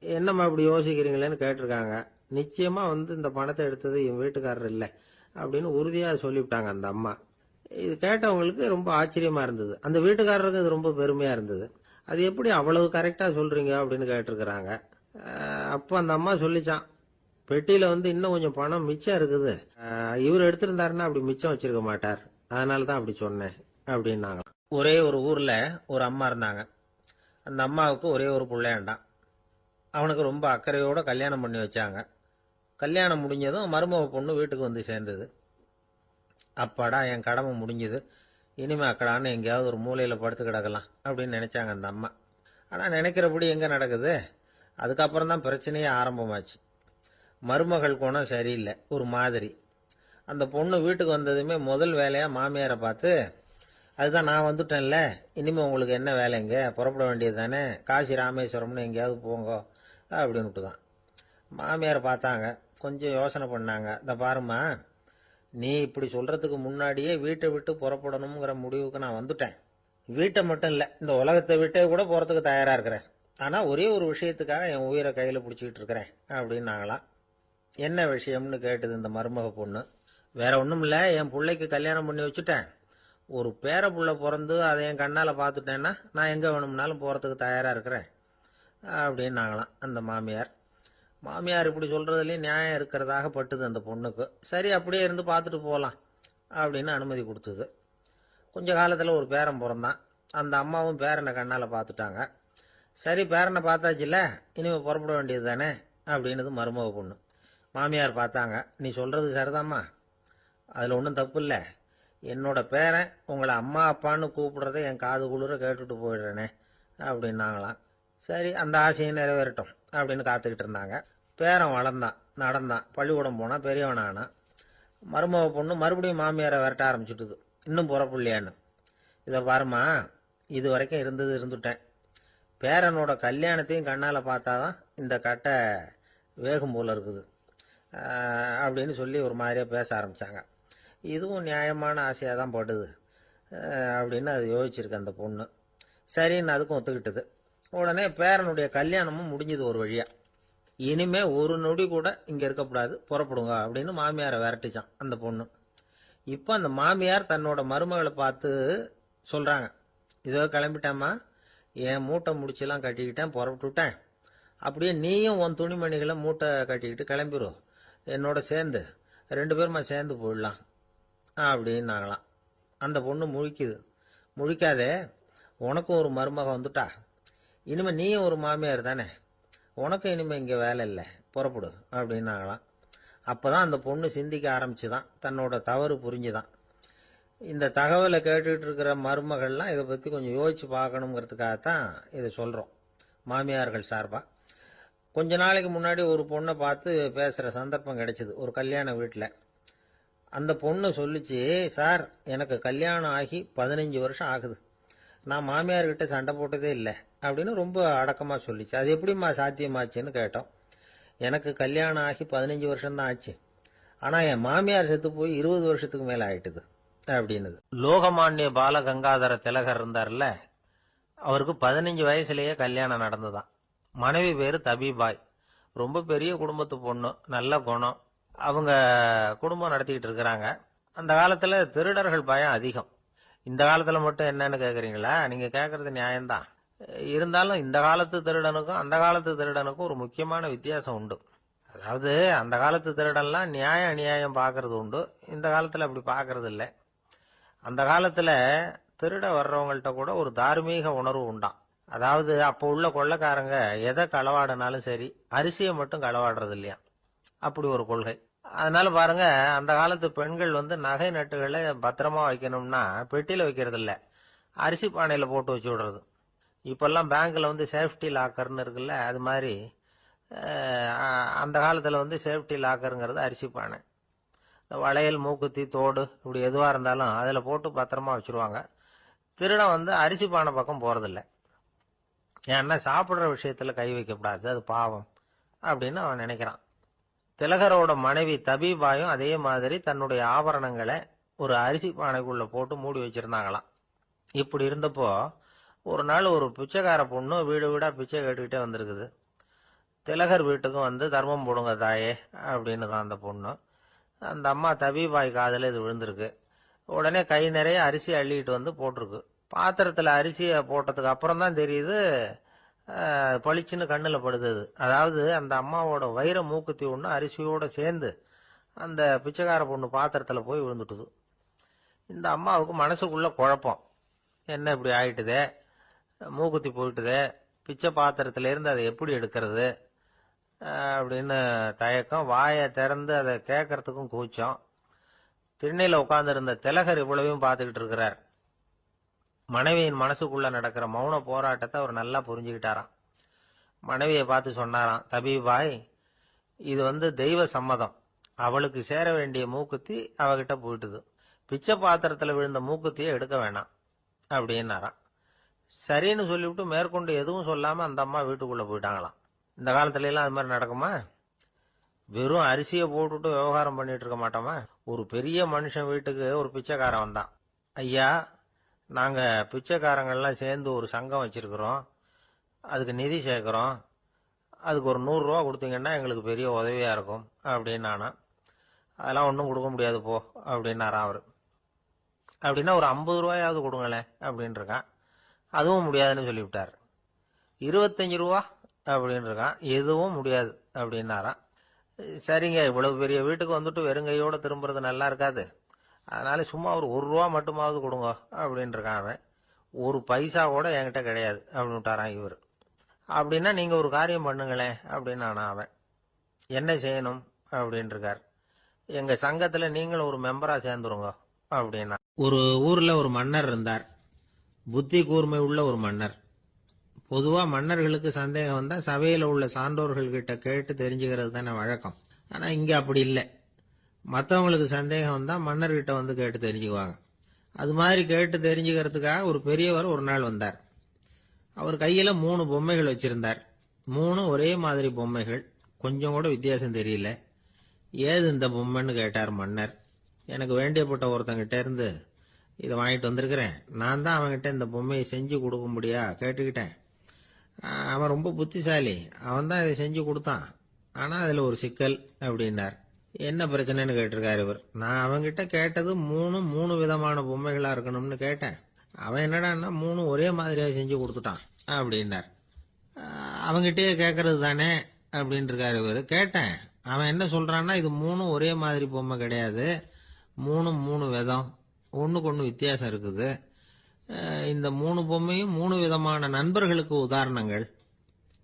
A: என்னம்மா இப்படி யோசிக்கிறீங்களேன்னு கேட்டிருக்காங்க. நிச்சயமா இந்த பணத்தை எடுத்தது என் வீட்டுக்காரர் இல்லை அப்படின்னு உறுதியா சொல்லிவிட்டாங்க அந்த அம்மா. இது கேட்டவங்களுக்கு ரொம்ப ஆச்சரியமா இருந்தது. அந்த வீட்டுக்காரருக்கு அது ரொம்ப பெருமையா இருந்தது. அது எப்படி அவ்வளவு கரெக்டா சொல்றீங்க அப்படின்னு கேட்டிருக்கிறாங்க. அப்போ அந்த அம்மா சொல்லிச்சான், பெட்டியில இன்னும் கொஞ்சம் பணம் மிச்சம் இருக்குது, இவர் எடுத்திருந்தாருன்னா அப்படி மிச்சம் வச்சிருக்க மாட்டார், அதனாலதான் அப்படி சொன்னேன் அப்படின்னாங்க. ஒரே ஒரு ஊர்ல ஒரு அம்மா இருந்தாங்க. அந்த அம்மாவுக்கு ஒரே ஒரு பிள்ளையாண்டான். அவனுக்கு ரொம்ப அக்கறையோட கல்யாணம் பண்ணி வச்சாங்க. கல்யாணம் முடிஞ்சதும் மருமக பொண்ணு வீட்டுக்கு சேர்ந்தது. அப்பாடா, என் கடமை முடிஞ்சது, இனிமே அக்கடான்னு எங்கேயாவது ஒரு மூலையில படுத்து கிடக்கலாம் அப்படின்னு நினைச்சாங்க அந்த அம்மா. ஆனா நினைக்கிறபடி எங்க நடக்குது? அதுக்கப்புறம் தான் பிரச்சனையே ஆரம்பமாச்சு. மருமகள் குணம் சரியில்லை, ஒரு மாதிரி. அந்த பொண்ணு வீட்டுக்கு வந்ததுமே முதல் வேலையா மாமியாரை பார்த்து, அதுதான் நான் வந்துட்டேன்ல, இனிமே உங்களுக்கு என்ன வேலைங்க, புறப்பட வேண்டியது தானே, காசி ராமேஸ்வரம்னு எங்கேயாவது போங்க அப்படின்னுட்டு தான். மாமியாரை பார்த்தாங்க, கொஞ்சம் யோசனை பண்ணாங்க. இந்த பாருமா, நீ இப்படி சொல்றதுக்கு முன்னாடியே வீட்டை விட்டு புறப்படணுங்கிற முடிவுக்கு நான் வந்துட்டேன். வீட்டை மட்டும் இல்லை, இந்த உலகத்தை விட்டே கூட போறதுக்கு தயாரா இருக்கிறேன். ஆனால் ஒரே ஒரு விஷயத்துக்காக என் உயிரை கையில் பிடிச்சிக்கிட்டு இருக்கிறேன் அப்படின்னாங்களாம். என்ன விஷயம்னு கேட்டது இந்த மருமக பொண்ணு. வேற ஒன்றும் இல்லை, என் பிள்ளைக்கு கல்யாணம் பண்ணி வச்சுட்டேன். ஒரு பேர புள்ள பிறந்து அதை என் கண்ணால் பார்த்துட்டேன்னா நான் எங்கே வேணும்னாலும் போகிறதுக்கு தயாராக இருக்கிறேன் அப்படின்னாங்களாம் அந்த மாமியார். மாமியார் இப்படி சொல்கிறதுலேயும் நியாயம் இருக்கிறதாக பட்டுது அந்த பொண்ணுக்கு. சரி, அப்படியே இருந்து பார்த்துட்டு போகலாம் அப்படின்னு அனுமதி கொடுத்தது. கொஞ்ச காலத்தில் ஒரு பேரன் பிறந்தான். அந்த அம்மாவும் பேரனை கண்ணால் பார்த்துட்டாங்க. சரி, பேரனை பார்த்தாச்சுல்ல, இனிமேல் புறப்பட வேண்டியது தானே அப்படின்னது மருமக பொண்ணு. மாமியார் பார்த்தாங்க. நீ சொல்கிறது சரிதாம்மா, அதில் ஒன்றும் தப்பு இல்லை. என்னோட பேரன் உங்களை அம்மா அப்பான்னு கூப்பிடுறத என் காது குளிர கேட்டுட்டு போயிடுறேனே அப்படின்னாங்களாம். சரி, அந்த ஆசையை நிறைவேறட்டும் அப்படின்னு காத்துக்கிட்டு இருந்தாங்க. பேரன் வளர்ந்தான், நடந்தான், பள்ளிக்கூடம் போனால் பெரியவனானா. மருமக பொண்ணு மறுபடியும் மாமியாரை விரட்ட ஆரம்பிச்சுட்டுது. இன்னும் புறப்புள்ளையான்னு. இதை பாருமா, இது வரைக்கும் இருந்துட்டேன். பேரனோட கல்யாணத்தையும் கண்ணால் பார்த்தாதான் இந்த கட்டை வேகும் போல இருக்குது அப்படின்னு சொல்லி ஒரு மாதிரியாக பேச ஆரம்பித்தாங்க. இதுவும் நியாயமான ஆசையாக தான் படுது அப்படின்னு அது யோசிச்சிருக்கு அந்த பொண்ணு. சரின்னு அதுக்கும் ஒத்துக்கிட்டது. உடனே பேரனுடைய கல்யாணமும் முடிஞ்சது ஒரு வழியாக. இனிமே ஒரு நொடி கூட இங்கே இருக்கக்கூடாது, புறப்படுங்க அப்படின்னு மாமியாரை விரட்டிச்சான் அந்த பொண்ணு. இப்போ அந்த மாமியார் தன்னோட மருமகளை பார்த்து சொல்கிறாங்க, இதோ கிளம்பிட்டேம்மா, என் மூட்டை முடிச்செல்லாம் கட்டிக்கிட்டேன், புறப்பட்டுவிட்டேன். அப்படியே நீயும் உன் துணிமணிகளை மூட்டை கட்டிக்கிட்டு கிளம்பிடும், என்னோட சேர்ந்து 2 பேருமா சேர்ந்து போயிடலாம் அப்படின்னாங்களாம். அந்த பொண்ணு முழிக்குது. முழிக்காதே, உனக்கும் ஒரு மருமக வந்துட்டா, இனிமேல் நீயும் ஒரு மாமியார் தானே, உனக்கும் இனிமேல் இங்கே வேலை இல்லை, புறப்படு அப்படின்னாங்களாம். அப்போ தான் அந்த பொண்ணு சிந்திக்க ஆரம்பிச்சுதான், தன்னோட தவறு புரிஞ்சுதான். இந்த தகவலை கேட்டுக்கிட்டு இருக்கிற மருமகள்லாம் இதை பற்றி கொஞ்சம் யோசிச்சு பார்க்கணுங்கிறதுக்காகத்தான் இதை சொல்கிறோம் மாமியார்கள் சார்பாக. கொஞ்ச நாளைக்கு முன்னாடி ஒரு பொண்ணை பார்த்து பேசுகிற சந்தர்ப்பம் கிடைச்சிது ஒரு கல்யாண வீட்டில். அந்த பொண்ணு சொல்லிச்சு, சார் எனக்கு கல்யாணம் ஆகி 15 வருஷம் ஆகுது, நான் மாமியார்கிட்ட சண்டை போட்டதே இல்லை அப்படின்னு ரொம்ப அடக்கமாக சொல்லிச்சு. அது எப்படிம்மா சாத்தியமாச்சுன்னு கேட்டோம். எனக்கு கல்யாணம் ஆகி 15 வருஷம்தான் ஆச்சு, ஆனால் என் மாமியார் செத்து போய் 20 வருஷத்துக்கு மேலே ஆயிட்டுது அப்படின்னுது. லோகமானிய பாலகங்காதர திலகர் இருந்தார்ல, அவருக்கு 15 வயசுலேயே கல்யாணம் நடந்துதான். மனைவி பேர் தபிபாய். ரொம்ப பெரிய குடும்பத்து பொண்ணு, நல்ல குணம். அவங்க குடும்பம் நடத்திக்கிட்டு இருக்கிறாங்க. அந்த காலத்தில் திருடர்கள் பயம் அதிகம். இந்த காலத்தில் மட்டும் என்னன்னு கேட்குறீங்களா? நீங்கள் கேட்குறது நியாயம்தான். இருந்தாலும் இந்த காலத்து திருடனுக்கும் அந்த காலத்து திருடனுக்கும் ஒரு முக்கியமான வித்தியாசம் உண்டு. அதாவது அந்த காலத்து திருடன்லாம் நியாயம் அநியாயம் பார்க்கறது உண்டு, இந்த காலத்தில் அப்படி பார்க்கறது இல்லை. அந்த காலத்தில் திருட வர்றவங்கள்ட்ட கூட ஒரு தார்மீக உணர்வு உண்டாம். அதாவது அப்போ உள்ள கொள்ளைக்காரங்க எதை களவாடினாலும் சரி, அரிசியை மட்டும் களவாடுறது இல்லையா, அப்படி ஒரு கொள்கை. அதனால பாருங்க, அந்த காலத்து பெண்கள் நகை நட்டுகளை பத்திரமா வைக்கணும்னா பெட்டியில் வைக்கிறது இல்லை, அரிசி பானையில் போட்டு வச்சு விடுறது. இப்பெல்லாம் பேங்க்ல சேஃப்டி லாக்கர்னு இருக்குல்ல, அது மாதிரி அந்த காலத்தில் சேஃப்டி லாக்கருங்கிறது அரிசி பானை. வளையல், மூக்குத்தி, தோடு இப்படி எதுவாக இருந்தாலும் அதில் போட்டு பத்திரமா வச்சுருவாங்க. திருடன் அரிசி பானை பக்கம் போகிறதில்ல. ஏன்னா சாப்பிட்ற விஷயத்தில் கை வைக்கக்கூடாது, அது பாவம் அப்படின்னு அவன் நினைக்கிறான். திலகரோட மனைவி தபிபாயும் அதே மாதிரி தன்னுடைய ஆபரணங்களை ஒரு அரிசி பானைக்குள்ளே போட்டு மூடி வச்சுருந்தாங்களாம். இப்படி இருந்தப்போ ஒரு நாள் ஒரு பிச்சைக்கார பொண்ணு வீடு வீடாக பிச்சை கேட்டுக்கிட்டே வந்திருக்குது. திலகர் வீட்டுக்கும் தர்மம் போடுங்க தாயே அப்படின்னு தான் அந்த பொண்ணு. அந்த அம்மா தபிபாய் காதில் இது விழுந்திருக்கு. உடனே கை நிறைய அரிசி அள்ளிக்கிட்டு போட்டிருக்கு. பாத்திரத்தில் அரிசியை போட்டதுக்கு அப்புறம் தான் தெரியுது, பளிச்சுன்னு கண்ணில் படுது. அதாவது அந்த அம்மாவோட வைர மூக்குத்தி ஒன்று அரிசியோடு சேர்ந்து அந்த பிச்சைக்கார பொண்ணு பாத்திரத்தில் போய் விழுந்துட்டுது. இந்த அம்மாவுக்கு மனசுக்குள்ள குழப்பம், என்ன இப்படி ஆயிட்டுதே, மூக்குத்தி போயிட்டுதே, பிச்சை பாத்திரத்திலேருந்து அதை எப்படி எடுக்கிறது அப்படின்னு தயக்கம். வாயை திறந்து அதை கேட்கறதுக்கும் கூச்சம். திண்ணையில் உட்கார்ந்துருந்த திலகர் இவ்வளவையும் பார்த்துக்கிட்டு இருக்கிறார். மனைவியின் மனசுக்குள்ள நடக்கிற மௌன போராட்டத்தை அவர் நல்லா புரிஞ்சுக்கிட்டாராம். மனைவியை பார்த்து சொன்னாராம், தபிபாய், இது தெய்வ சம்மதம், அவளுக்கு சேர வேண்டிய மூக்குத்தி அவகிட்ட போயிட்டுது, பிச்சை பாத்திரத்தில் விழுந்த மூக்குத்தியை எடுக்க வேணாம் அப்படின்னாராம். சரின்னு சொல்லிவிட்டு மேற்கொண்டு எதுவும் சொல்லாம அந்த அம்மா வீட்டுக்குள்ள போயிட்டாங்களாம். இந்த காலத்துல எல்லாம் அது மாதிரி நடக்குமா? வெறும் அரிசியை போட்டுட்டு விவகாரம் பண்ணிட்டு இருக்க மாட்டோமா? ஒரு பெரிய மனுஷன் வீட்டுக்கு ஒரு பிச்சைக்காரன் வந்தான். ஐயா, நாங்க பிச்சைக்காரங்கள்லாம் சேர்ந்து ஒரு சங்கம் வச்சிருக்கிறோம், அதுக்கு நிதி சேர்க்குறோம், அதுக்கு ஒரு 100 ரூபா கொடுத்தீங்கன்னா எங்களுக்கு பெரிய உதவியாக இருக்கும் அப்படின்னானா. அதெல்லாம் ஒன்றும் கொடுக்க முடியாது போ அப்படின்னாராம் அவர். அப்படின்னா ஒரு 50 ரூபாயாவது கொடுங்களேன் அப்படின்னு இருக்கான். அதுவும் முடியாதுன்னு சொல்லிவிட்டார். 25 ரூபா அப்படின்னு இருக்கான். எதுவும் முடியாது அப்படின்னாராம். சரிங்க, இவ்வளவு பெரிய வீட்டுக்கு வந்துட்டு வெறுங்கையோட திரும்புறது நல்லா இருக்காது, அதனால சும்மா ஒரு 1 ரூபா மட்டுமாவது கொடுங்க அப்படின்னு இருக்கான் அவன். ஒரு பைசா கூட என்கிட்ட கிடையாது அப்படின்னு விட்டாரான் இவர். அப்படின்னா நீங்க ஒரு காரியம் பண்ணுங்களேன் அப்படின்னானா அவன். என்ன செய்யணும் அப்படின்னு இருக்கார். எங்க சங்கத்துல நீங்களும் ஒரு மெம்பரா சேர்ந்துருங்க அப்படின்னா. ஒரு ஊர்ல ஒரு மன்னர் இருந்தார். புத்தி கூர்மை உள்ள ஒரு மன்னர். பொதுவா மன்னர்களுக்கு சந்தேகம் வந்தா சபையில உள்ள சான்றோர்கள் கிட்ட கேட்டு தெரிஞ்சுக்கிறது தானே வழக்கம். ஆனா இங்க அப்படி இல்லை. மற்றவங்களுக்கு சந்தேகம் வந்தா மன்னர்கிட்ட வந்து கேட்டு தெரிஞ்சுக்குவாங்க. அது மாதிரி கேட்டு தெரிஞ்சுக்கிறதுக்காக ஒரு பெரியவர் ஒரு நாள் வந்தார். அவர் கையில 3 பொம்மைகள் வச்சிருந்தார். 3 ஒரே மாதிரி பொம்மைகள், கொஞ்சம் கூட வித்தியாசம் தெரியல. ஏது இந்த பொம்மைன்னு கேட்டார் மன்னர். எனக்கு வேண்டியப்பட்ட ஒருத்தங்கிட்ட இருந்து இதை வாங்கிட்டு வந்திருக்கிறேன். நான் தான் அவன்கிட்ட இந்த பொம்மையை செஞ்சு கொடுக்க முடியா கேட்டுக்கிட்டேன். அவன் ரொம்ப புத்திசாலி, அவன் தான் இதை செஞ்சு கொடுத்தான். ஆனா அதுல ஒரு சிக்கல் அப்படின்னார். என்ன பிரச்சனைன்னு கேட்டிருக்காரு இவர். நான் அவன்கிட்ட கேட்டது 3 விதமான பொம்மைகளா இருக்கணும்னு கேட்டேன். அவன் என்னடான்னா 3 ஒரே மாதிரியா செஞ்சு கொடுத்துட்டான் அப்படின்னார். அவங்கிட்டயே கேட்கறது தானே அப்படின்னு இருக்காரு இவர். கேட்டேன், அவன் என்ன சொல்றான்னா இது 3 ஒரே மாதிரி பொம்மை கிடையாது, 3 விதம், ஒண்ணுக்கு ஒண்ணு வித்தியாசம் இருக்குது. இந்த 3 பொம்மையும் 3 விதமான நண்பர்களுக்கு உதாரணங்கள்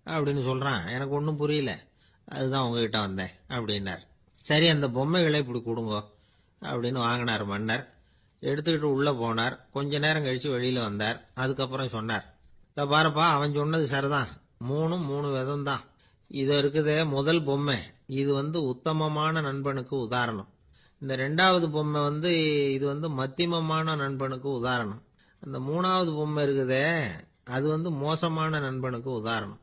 A: அப்படின்னு சொல்றான். எனக்கு ஒன்றும் புரியல, அதுதான் உங்ககிட்ட வந்தேன் அப்படின்னார். சரி, அந்த பொம்மைகளை இப்படி கொடுங்க அப்படின்னு வாங்கினார் மன்னர். எடுத்துக்கிட்டு உள்ள போனார். கொஞ்ச நேரம் கழிச்சு வெளியில வந்தார். அதுக்கப்புறம் சொன்னார், இத பாருப்பா, அவன் சொன்னது சரிதான், 3 விதம் தான். இது இருக்குதே முதல் பொம்மை, இது உத்தமமான நண்பனுக்கு உதாரணம். இந்த 2வது பொம்மை இது மத்தியமமான நண்பனுக்கு உதாரணம். அந்த 3வது பொம்மை இருக்குதே அது மோசமான நண்பனுக்கு உதாரணம்.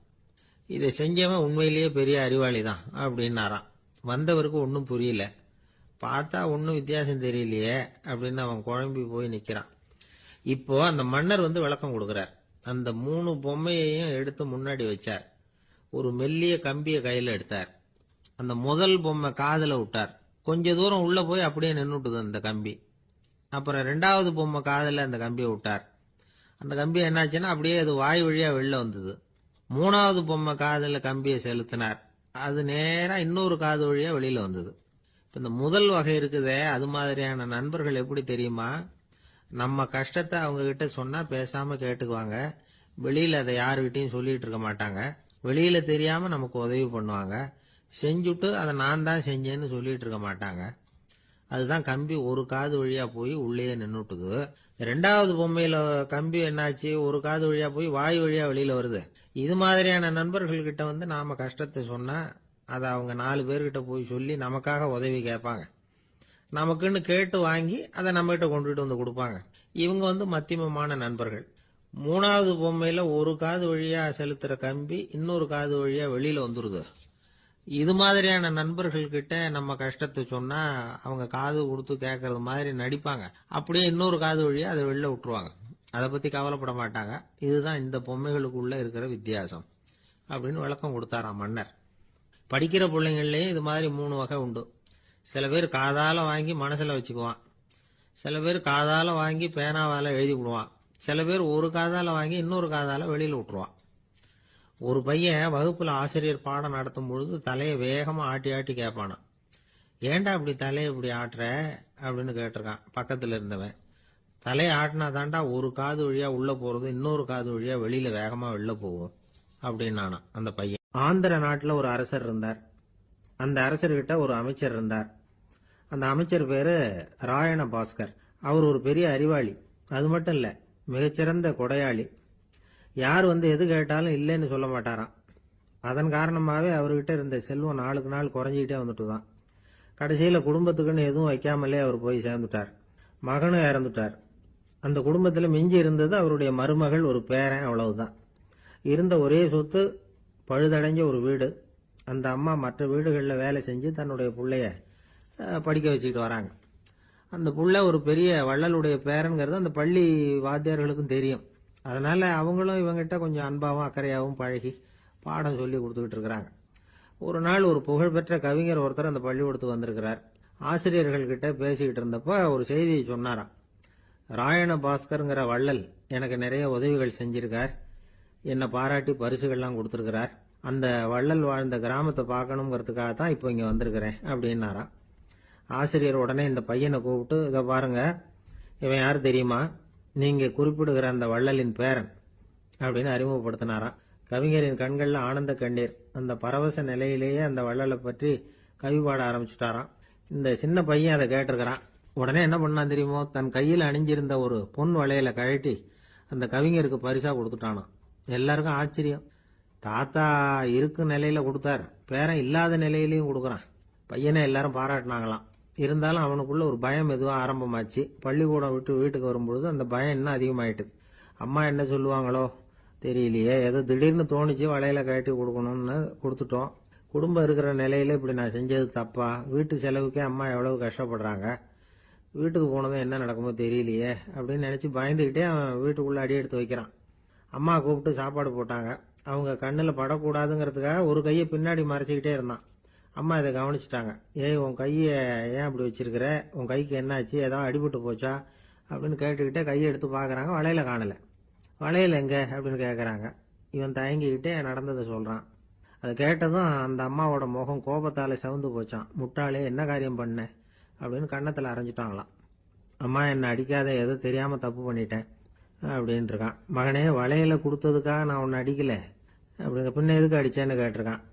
A: இதை செஞ்சவன் உண்மையிலேயே பெரிய அறிவாளி தான் அப்படின்னாராம். வந்தவருக்கு ஒன்றும் புரியல. பார்த்தா ஒன்றும் வித்தியாசம் தெரியலையே அப்படின்னு அவன் குழம்பி போய் நிக்கிறான். இப்போ அந்த மன்னர் விளக்கம் கொடுக்கிறார். அந்த 3 பொம்மையையும் எடுத்து முன்னாடி வச்சார். ஒரு மெல்லிய கம்பிய கையில எடுத்தார். அந்த முதல் பொம்மை காதுல விட்டார். கொஞ்ச தூரம் உள்ள போய் அப்படியே நின்னுட்டுது அந்த கம்பி. அப்புறம் 2வது பொம்மை காதுல அந்த கம்பியை விட்டார். அந்த கம்பி என்னாச்சுன்னா அப்படியே அது வாய் வழியா வெளில வந்தது. 3வது பொம்மை காதுல கம்பியை செலுத்தினார். அது நேரா இன்னொரு காது வழியா வெளியில வந்தது. இப்ப இந்த முதல் வகை இருக்குதே, அது மாதிரியான நண்பர்கள் எப்படி தெரியுமா? நம்ம கஷ்டத்தை அவங்க கிட்ட சொன்னா பேசாம கேட்டுக்குவாங்க. வெளியில அதை யாருகிட்டையும் சொல்லிட்டு இருக்க மாட்டாங்க. வெளியில தெரியாம நமக்கு உதவி பண்ணுவாங்க. செஞ்சுட்டு அதை நான் தான் செஞ்சேன்னு சொல்லிட்டு இருக்க மாட்டாங்க. அதுதான் கம்பி ஒரு காது வழியா போய் உள்ளே நின்னுட்டுது. 2வது பொம்மையில கம்பி என்னாச்சு, ஒரு காது வழியா போய் வாய் வழியா வெளியில வருது. இது மாதிரியான நண்பர்கள் கிட்ட நாம கஷ்டத்தை சொன்னா அதை அவங்க 4 பேர்கிட்ட போய் சொல்லி நமக்காக உதவி கேட்பாங்க. நமக்குன்னு கேட்டு வாங்கி அதை நம்ம கிட்ட கொண்டுட்டு வந்து கொடுப்பாங்க. இவங்க மத்தியமமான நண்பர்கள். 3வது பொம்மையில ஒரு காது வழியா செலுத்துற கம்பி இன்னொரு காது வழியா வெளியில வந்துருது. இது மாதிரியான நண்பர்கள் கிட்ட நம்ம கஷ்டத்தை சொன்னா அவங்க காது கொடுத்து கேட்கறது மாதிரி நடிப்பாங்க. அப்படியே இன்னொரு காது வழியா அதை வெளில விட்டுருவாங்க. அதை பத்தி கவலைப்பட மாட்டாங்க. இதுதான் இந்த பொம்மைகளுக்குள்ள இருக்கிற வித்தியாசம் அப்படின்னு விளக்கம் கொடுத்தாராம் மன்னர். படிக்கிற பிள்ளைங்கள்லயும் இது மாதிரி 3 வகை உண்டு. சில பேர் காதால வாங்கி மனசுல வச்சுக்குவான். சில பேர் காதால வாங்கி பேனாவால எழுதி விடுவான். சில பேர் ஒரு காதால வாங்கி இன்னொரு காதால வெளியில விட்டுருவான். ஒரு பையன் வகுப்புல ஆசிரியர் பாடம் நடத்தும் பொழுது தலையை வேகமா ஆட்டி ஆட்டி கேட்பானான். ஏன்டா இப்படி தலையை இப்படி ஆட்டுற அப்படின்னு கேட்டிருக்கான் பக்கத்துல இருந்தவன். தலையை ஆட்டினா தாண்டா ஒரு காது வழியா உள்ள போறது இன்னொரு காது வழியா வெளியில வேகமா வெளில போகும் அப்படின்னானா அந்த பையன். ஆந்திர நாட்டுல ஒரு அரசர் இருந்தார். அந்த அரசர்கிட்ட ஒரு அமைச்சர் இருந்தார். அந்த அமைச்சர் பேரு ராயண பாஸ்கர். அவர் ஒரு பெரிய அறிவாளி. அது மட்டும் இல்ல, மிகச்சிறந்த கொடையாளி. யார் எது கேட்டாலும் இல்லைன்னு சொல்ல மாட்டாராம். அதன் காரணமாவே அவர்கிட்ட இருந்த செல்வம் நாளுக்கு நாள் குறைஞ்சிக்கிட்டே வந்துட்டுதான். கடைசியில குடும்பத்துக்குன்னு எதுவும் வைக்காமலே அவர் போய் சேர்ந்துட்டார். மகனும் இறந்துட்டார். அந்த குடும்பத்துல மிஞ்சி இருந்தது அவருடைய மருமகள், ஒரு பேரன், அவ்வளவுதான். இருந்த ஒரே சொத்து பழுதடைஞ்ச ஒரு வீடு. அந்த அம்மா மற்ற வீடுகளில் வேலை செஞ்சு தன்னுடைய பிள்ளைய படிக்க வச்சுக்கிட்டு வராங்க. அந்த புள்ள ஒரு பெரிய வள்ளலுடைய பேரன்கிறது அந்த பள்ளி வாத்தியார்களுக்கும் தெரியும். அதனால அவங்களும் இவங்கிட்ட கொஞ்சம் அன்பாவும் அக்கறையாகவும் பழகி பாடம் சொல்லி கொடுத்துக்கிட்டு இருக்கிறாங்க. ஒரு நாள் ஒரு புகழ்பெற்ற கவிஞர் ஒருத்தர் அந்த பள்ளிக்கூடத்துக்கு வந்திருக்கிறார். ஆசிரியர்கள் கிட்ட பேசிக்கிட்டு இருந்தப்ப ஒரு செய்தியை சொன்னாராம். ராயண பாஸ்கருங்கிற வள்ளல் எனக்கு நிறைய உதவிகள் செஞ்சிருக்கார், என்னை பாராட்டி பரிசுகள்லாம் கொடுத்துருக்கிறார். அந்த வள்ளல் வாழ்ந்த கிராமத்தை பார்க்கணுங்கிறதுக்காக தான் இப்போ இங்கே வந்திருக்கிறேன் அப்படின்னாராம். ஆசிரியர் உடனே இந்த பையனை கூப்பிட்டு, இதை பாருங்க, இவன் யார் தெரியுமா, நீங்க குறிப்பிடுகிற அந்த வள்ளலின் பேரன் அப்படின்னு அறிமுகப்படுத்தினாராம். கவிஞரின் கண்கள்ல ஆனந்த கண்ணீர். அந்த பரவச நிலையிலேயே அந்த வள்ளலை பற்றி கவி பாட ஆரம்பிச்சுட்டாராம். இந்த சின்ன பையன் அதை கேட்டிருக்கிறான். உடனே என்ன பண்ணான் தெரியுமோ, தன் கையில் அணிஞ்சிருந்த ஒரு பொன் வளையலை கழட்டி அந்த கவிஞருக்கு பரிசா கொடுத்துட்டானாம். எல்லாருக்கும் ஆச்சரியம். தாத்தா இருக்கும் நிலையில கொடுத்தார், பேரன் இல்லாத நிலையிலையும் கொடுக்குறான். பையனை எல்லாரும் பாராட்டினாங்களாம். இருந்தாலும் அவனுக்குள்ள ஒரு பயம் எதுவும் ஆரம்பமாச்சு. பள்ளிக்கூடம் விட்டு வீட்டுக்கு வரும்பொழுது அந்த பயம் இன்னும் அதிகமாயிட்டுது. அம்மா என்ன சொல்லுவாங்களோ தெரியலையே, ஏதோ திடீர்னு தோணிச்சு வளையல கழட்டி கொடுக்கணும்னு கொடுத்துட்டோம். குடும்பம் இருக்கிற நிலையில இப்படி நான் செஞ்சது தப்பா, வீட்டு செலவுக்கே அம்மா எவ்வளவு கஷ்டப்படுறாங்க, வீட்டுக்கு போனதும் என்ன நடக்குமோ தெரியலையே அப்படின்னு நினைச்சு பயந்துகிட்டே அவன் வீட்டுக்குள்ள அடி எடுத்து வைக்கிறான். அம்மா கூப்பிட்டு சாப்பாடு போட்டாங்க. அவங்க கண்ணில் படக்கூடாதுங்கிறதுக்காக ஒரு கையை பின்னாடி மறைச்சிக்கிட்டே இருந்தான். அம்மா இதை கவனிச்சிட்டாங்க. ஏய், உன் கையை ஏன் அப்படி வச்சிருக்கிற, உன் கைக்கு என்னாச்சு, ஏதாவது அடிபட்டு போச்சா அப்படின்னு கேட்டுக்கிட்டே கையை எடுத்து பார்க்குறாங்க. வளையல காணலை. வளையல் எங்க அப்படின்னு கேட்குறாங்க. இவன் தயங்கிக்கிட்டே நடந்ததை சொல்கிறான். அதை கேட்டதும் அந்த அம்மாவோட முகம் கோபத்தால் செவந்து போச்சான். முட்டாளே, என்ன காரியம் பண்ண அப்படின்னு கன்னத்தில் அரைஞ்சிட்டாங்களாம். அம்மா, என்னை அடிக்காத, ஏதோ தெரியாமல் தப்பு பண்ணிட்டேன் அப்படின்ட்டு இருக்கான். மகனே, வளையலை கொடுத்ததுக்காக நான் உன்னை அடிக்கலை அப்படிங்க, பின்ன எதுக்கு அடிச்சேன்னு கேட்டிருக்கான்.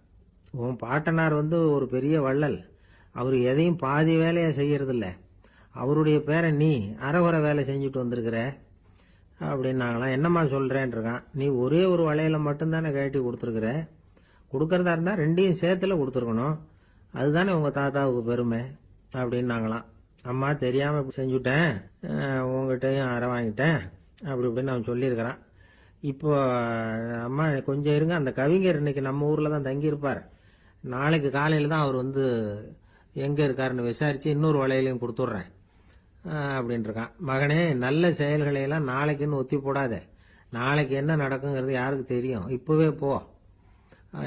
A: உன் பாட்டனார் ஒரு பெரிய வள்ளல், அவர் எதையும் பாதி வேலையை செய்யறதில்ல, அவருடைய பேரை நீ அரைகுறை வேலை செஞ்சுட்டு வந்திருக்கிற அப்படின்னாங்களாம். என்னம்மா சொல்றேன் இருக்கான். நீ ஒரே ஒரு வளையலை மட்டும்தானே கழட்டி கொடுத்துருக்குற, கொடுக்கறதா இருந்தா ரெண்டையும் சேர்த்துல கொடுத்துருக்கணும், அதுதானே உங்க தாத்தாவுக்கு பெருமை அப்படின்னாங்களாம். அம்மா, தெரியாம இப்படி செஞ்சுட்டேன், உங்ககிட்டையும் அரை வாங்கிட்டேன் அப்படி இப்படின்னு அவன் சொல்லியிருக்கிறான். இப்போ அம்மா கொஞ்சம் இருங்க, அந்த கவிஞர் இன்னைக்கு நம்ம ஊர்ல தான் தங்கியிருப்பார், நாளைக்கு காலையில தான் அவர் எங்க இருக்காருன்னு விசாரிச்சு இன்னொரு வளையலையும் கொடுத்துட்றேன் அப்படின்ட்டு இருக்கான். மகனே, நல்ல செயல்களை எல்லாம் நாளைக்குன்னு ஒத்தி போடாத, நாளைக்கு என்ன நடக்குங்கிறது யாருக்கு தெரியும், இப்பவே போ,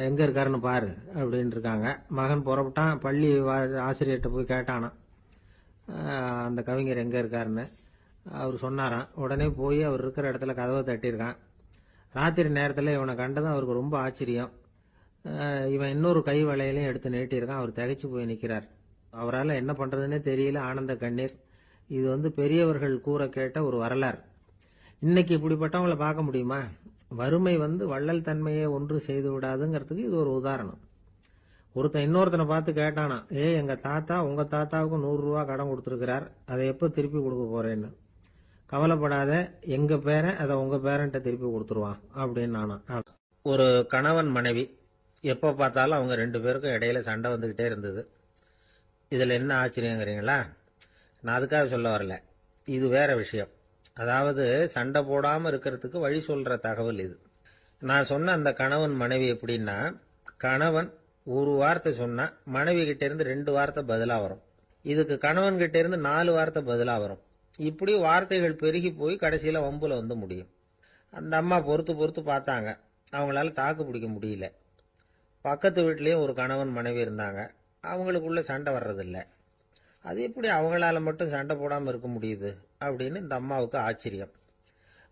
A: எங்க இருக்காருன்னு பாரு அப்படின்ட்டு இருக்காங்க. மகன் புறப்பட்டான். பள்ளி ஆசிரியர்கிட்ட போய் கேட்டானா அந்த கவிஞர் எங்க இருக்காருன்னு. அவர் சொன்னாராம். உடனே போய் அவர் இருக்கிற இடத்துல கதவை தட்டியிருக்கான். ராத்திரி நேரத்தில் இவனை கண்டதும் அவருக்கு ரொம்ப ஆச்சரியம். இவன் இன்னொரு கை வளையலையும் எடுத்து நீட்டியிருக்கான். அவர் திகைச்சு போய் நிற்கிறார். அவரால் என்ன பண்றதுன்னே தெரியல, ஆனந்த கண்ணீர். இது பெரியவர்கள் கூற கேட்ட ஒரு வரலாறு. இன்னைக்கு இப்படிப்பட்டவங்களை பார்க்க முடியுமா? வறுமை வள்ளல் தன்மையை ஒன்று செய்து விடாதுங்கிறதுக்கு இது ஒரு உதாரணம். ஒருத்தன் இன்னொருத்தனை பார்த்து கேட்டானா, எங்க தாத்தா உங்க தாத்தாவுக்கு 100 ரூபா கடன் கொடுத்துருக்கிறார், அதை எப்போ திருப்பி கொடுக்க போறேன்னு. கவலைப்படாத, எங்க பேரன் அதை உங்க பேரன்ட்ட திருப்பி கொடுத்துருவான் அப்படின்னு நானா. ஒரு கணவன் மனைவி எப்போ பார்த்தாலும் அவங்க 2 பேருக்கும் இடையில சண்டை வந்துகிட்டே இருந்தது. இதுல என்ன ஆச்சரியங்கிறீங்களா? நான் அதுக்காக சொல்ல வரல, இது வேற விஷயம். அதாவது சண்டை போடாம இருக்கிறதுக்கு வழி சொல்ற தகவல் இது. நான் சொன்ன அந்த கணவன் மனைவி எப்படின்னா, கணவன் ஒரு வார்த்தை சொன்னா மனைவி கிட்ட இருந்து 2 வார்த்தை பதிலா வரும். இதுக்கு கணவன் கிட்ட இருந்து 4 வார்த்தை பதிலா வரும். இப்படி வார்த்தைகள் பெருகி போய் கடைசியில வம்புல முடியும். அந்த அம்மா பொறுத்து பொறுத்து பார்த்தாங்க, அவங்களால தாக்கு பிடிக்க முடியல. பக்கத்து வீட்லயும் ஒரு கணவன் மனைவி இருந்தாங்க, அவங்களுக்குள்ள சண்டை வர்றதில்லை. அது எப்படி அவங்களால மட்டும் சண்டை போடாம இருக்க முடியுது அப்படின்னு இந்த அம்மாவுக்கு ஆச்சரியம்.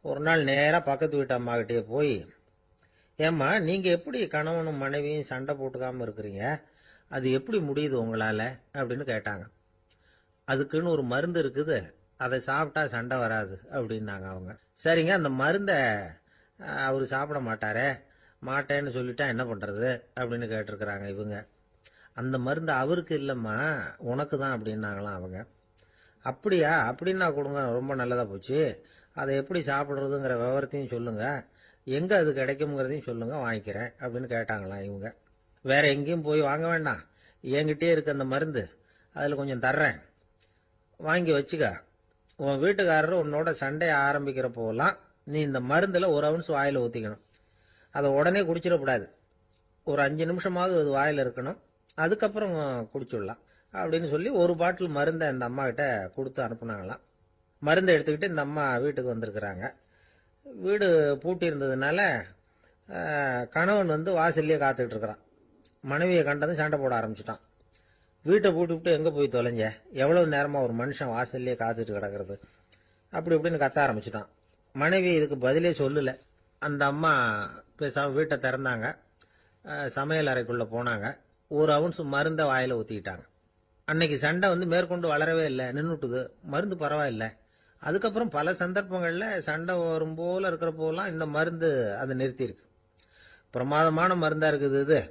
A: ஒரு நாள் நேரா பக்கத்து வீட்டு அம்மா கிட்டே போய், ஏம்மா, நீங்க எப்படி கணவனும் மனைவியும் சண்டை போட்டுக்காம இருக்கிறீங்க, அது எப்படி முடியுது உங்களால அப்படின்னு கேட்டாங்க. அதுக்குன்னு ஒரு மருந்து இருக்குது, அதை சாப்பிட்டா சண்டை வராது அப்படின்னாங்க அவங்க. சரிங்க, அந்த மருந்தை அவரு சாப்பிட மாட்டாரே, மாட்டேன்னு சொல்லிட்டா என்ன பண்றது அப்படின்னு கேட்டிருக்கிறாங்க இவங்க. அந்த மருந்து அவருக்கு இல்லம்மா, உனக்கு தான் அப்படின்னாங்களாம் அவங்க. அப்படியா, அப்படின்னா கொடுங்க, ரொம்ப நல்லதா போச்சு, அதை எப்படி சாப்பிடுறதுங்கிற விவரத்தையும் சொல்லுங்க, எங்க அது கிடைக்கும்ங்கிறதையும் சொல்லுங்க, வாங்கிக்கிறேன் அப்படின்னு கேட்டாங்களாம் இவங்க. வேற எங்கேயும் போய் வாங்க வேண்டாம், என்கிட்டே இருக்க அந்த மருந்து, அதுல கொஞ்சம் தர்றேன், வாங்கி வச்சுக்க. உன் வீட்டுக்காரர் உன்னோட சண்டையை ஆரம்பிக்கிற போலாம் நீ இந்த மருந்துல 1 ounce வாயில ஊத்திக்கணும். அதை உடனே குடிச்சிடக்கூடாது, ஒரு 5 நிமிஷமாவது அது வாயில இருக்கணும், அதுக்கப்புறம் குடிச்சுடலாம் அப்படின்னு சொல்லி ஒரு பாட்டில் மருந்தை இந்த அம்மா கிட்ட கொடுத்து அனுப்புனாங்களாம். மருந்தை எடுத்துக்கிட்டு இந்த அம்மா வீட்டுக்கு வந்திருக்கிறாங்க. வீடு பூட்டி இருந்ததுனால கணவன் வந்து வாசல்லையே காத்துக்கிட்டு இருக்கிறான். மனைவியை கண்டதும் சண்டை போட ஆரம்பிச்சிட்டான். வீட்டை பூட்டி விட்டு எங்கே போய் தொலைஞ்ச, எவ்வளவு நேரமாக ஒரு மனுஷன் வாசல்லையே காத்துட்டு கிடக்கிறது, அப்படி இப்படின்னு கத்த ஆரம்பிச்சிட்டான். மனைவி இதுக்கு பதிலே சொல்லலை. அந்த அம்மா பேசாம வீட்டை திறந்தாங்க. சமையல் அறைக்குள்ளே போனாங்க. ஒரு அவுன்ஸ் மருந்தை வாயில் ஊற்றிக்கிட்டாங்க. அன்னைக்கு சண்டை வந்து மேற்கொண்டு வளரவே இல்லை, நின்றுட்டுது. மருந்து பரவாயில்லை. அதுக்கப்புறம் பல சந்தர்ப்பங்களில் சண்டை வரும் போல இருக்கிற போலாம் இந்த மருந்து அதை நிறுத்தியிருக்கு. பிரமாதமான மருந்தாக இருக்குது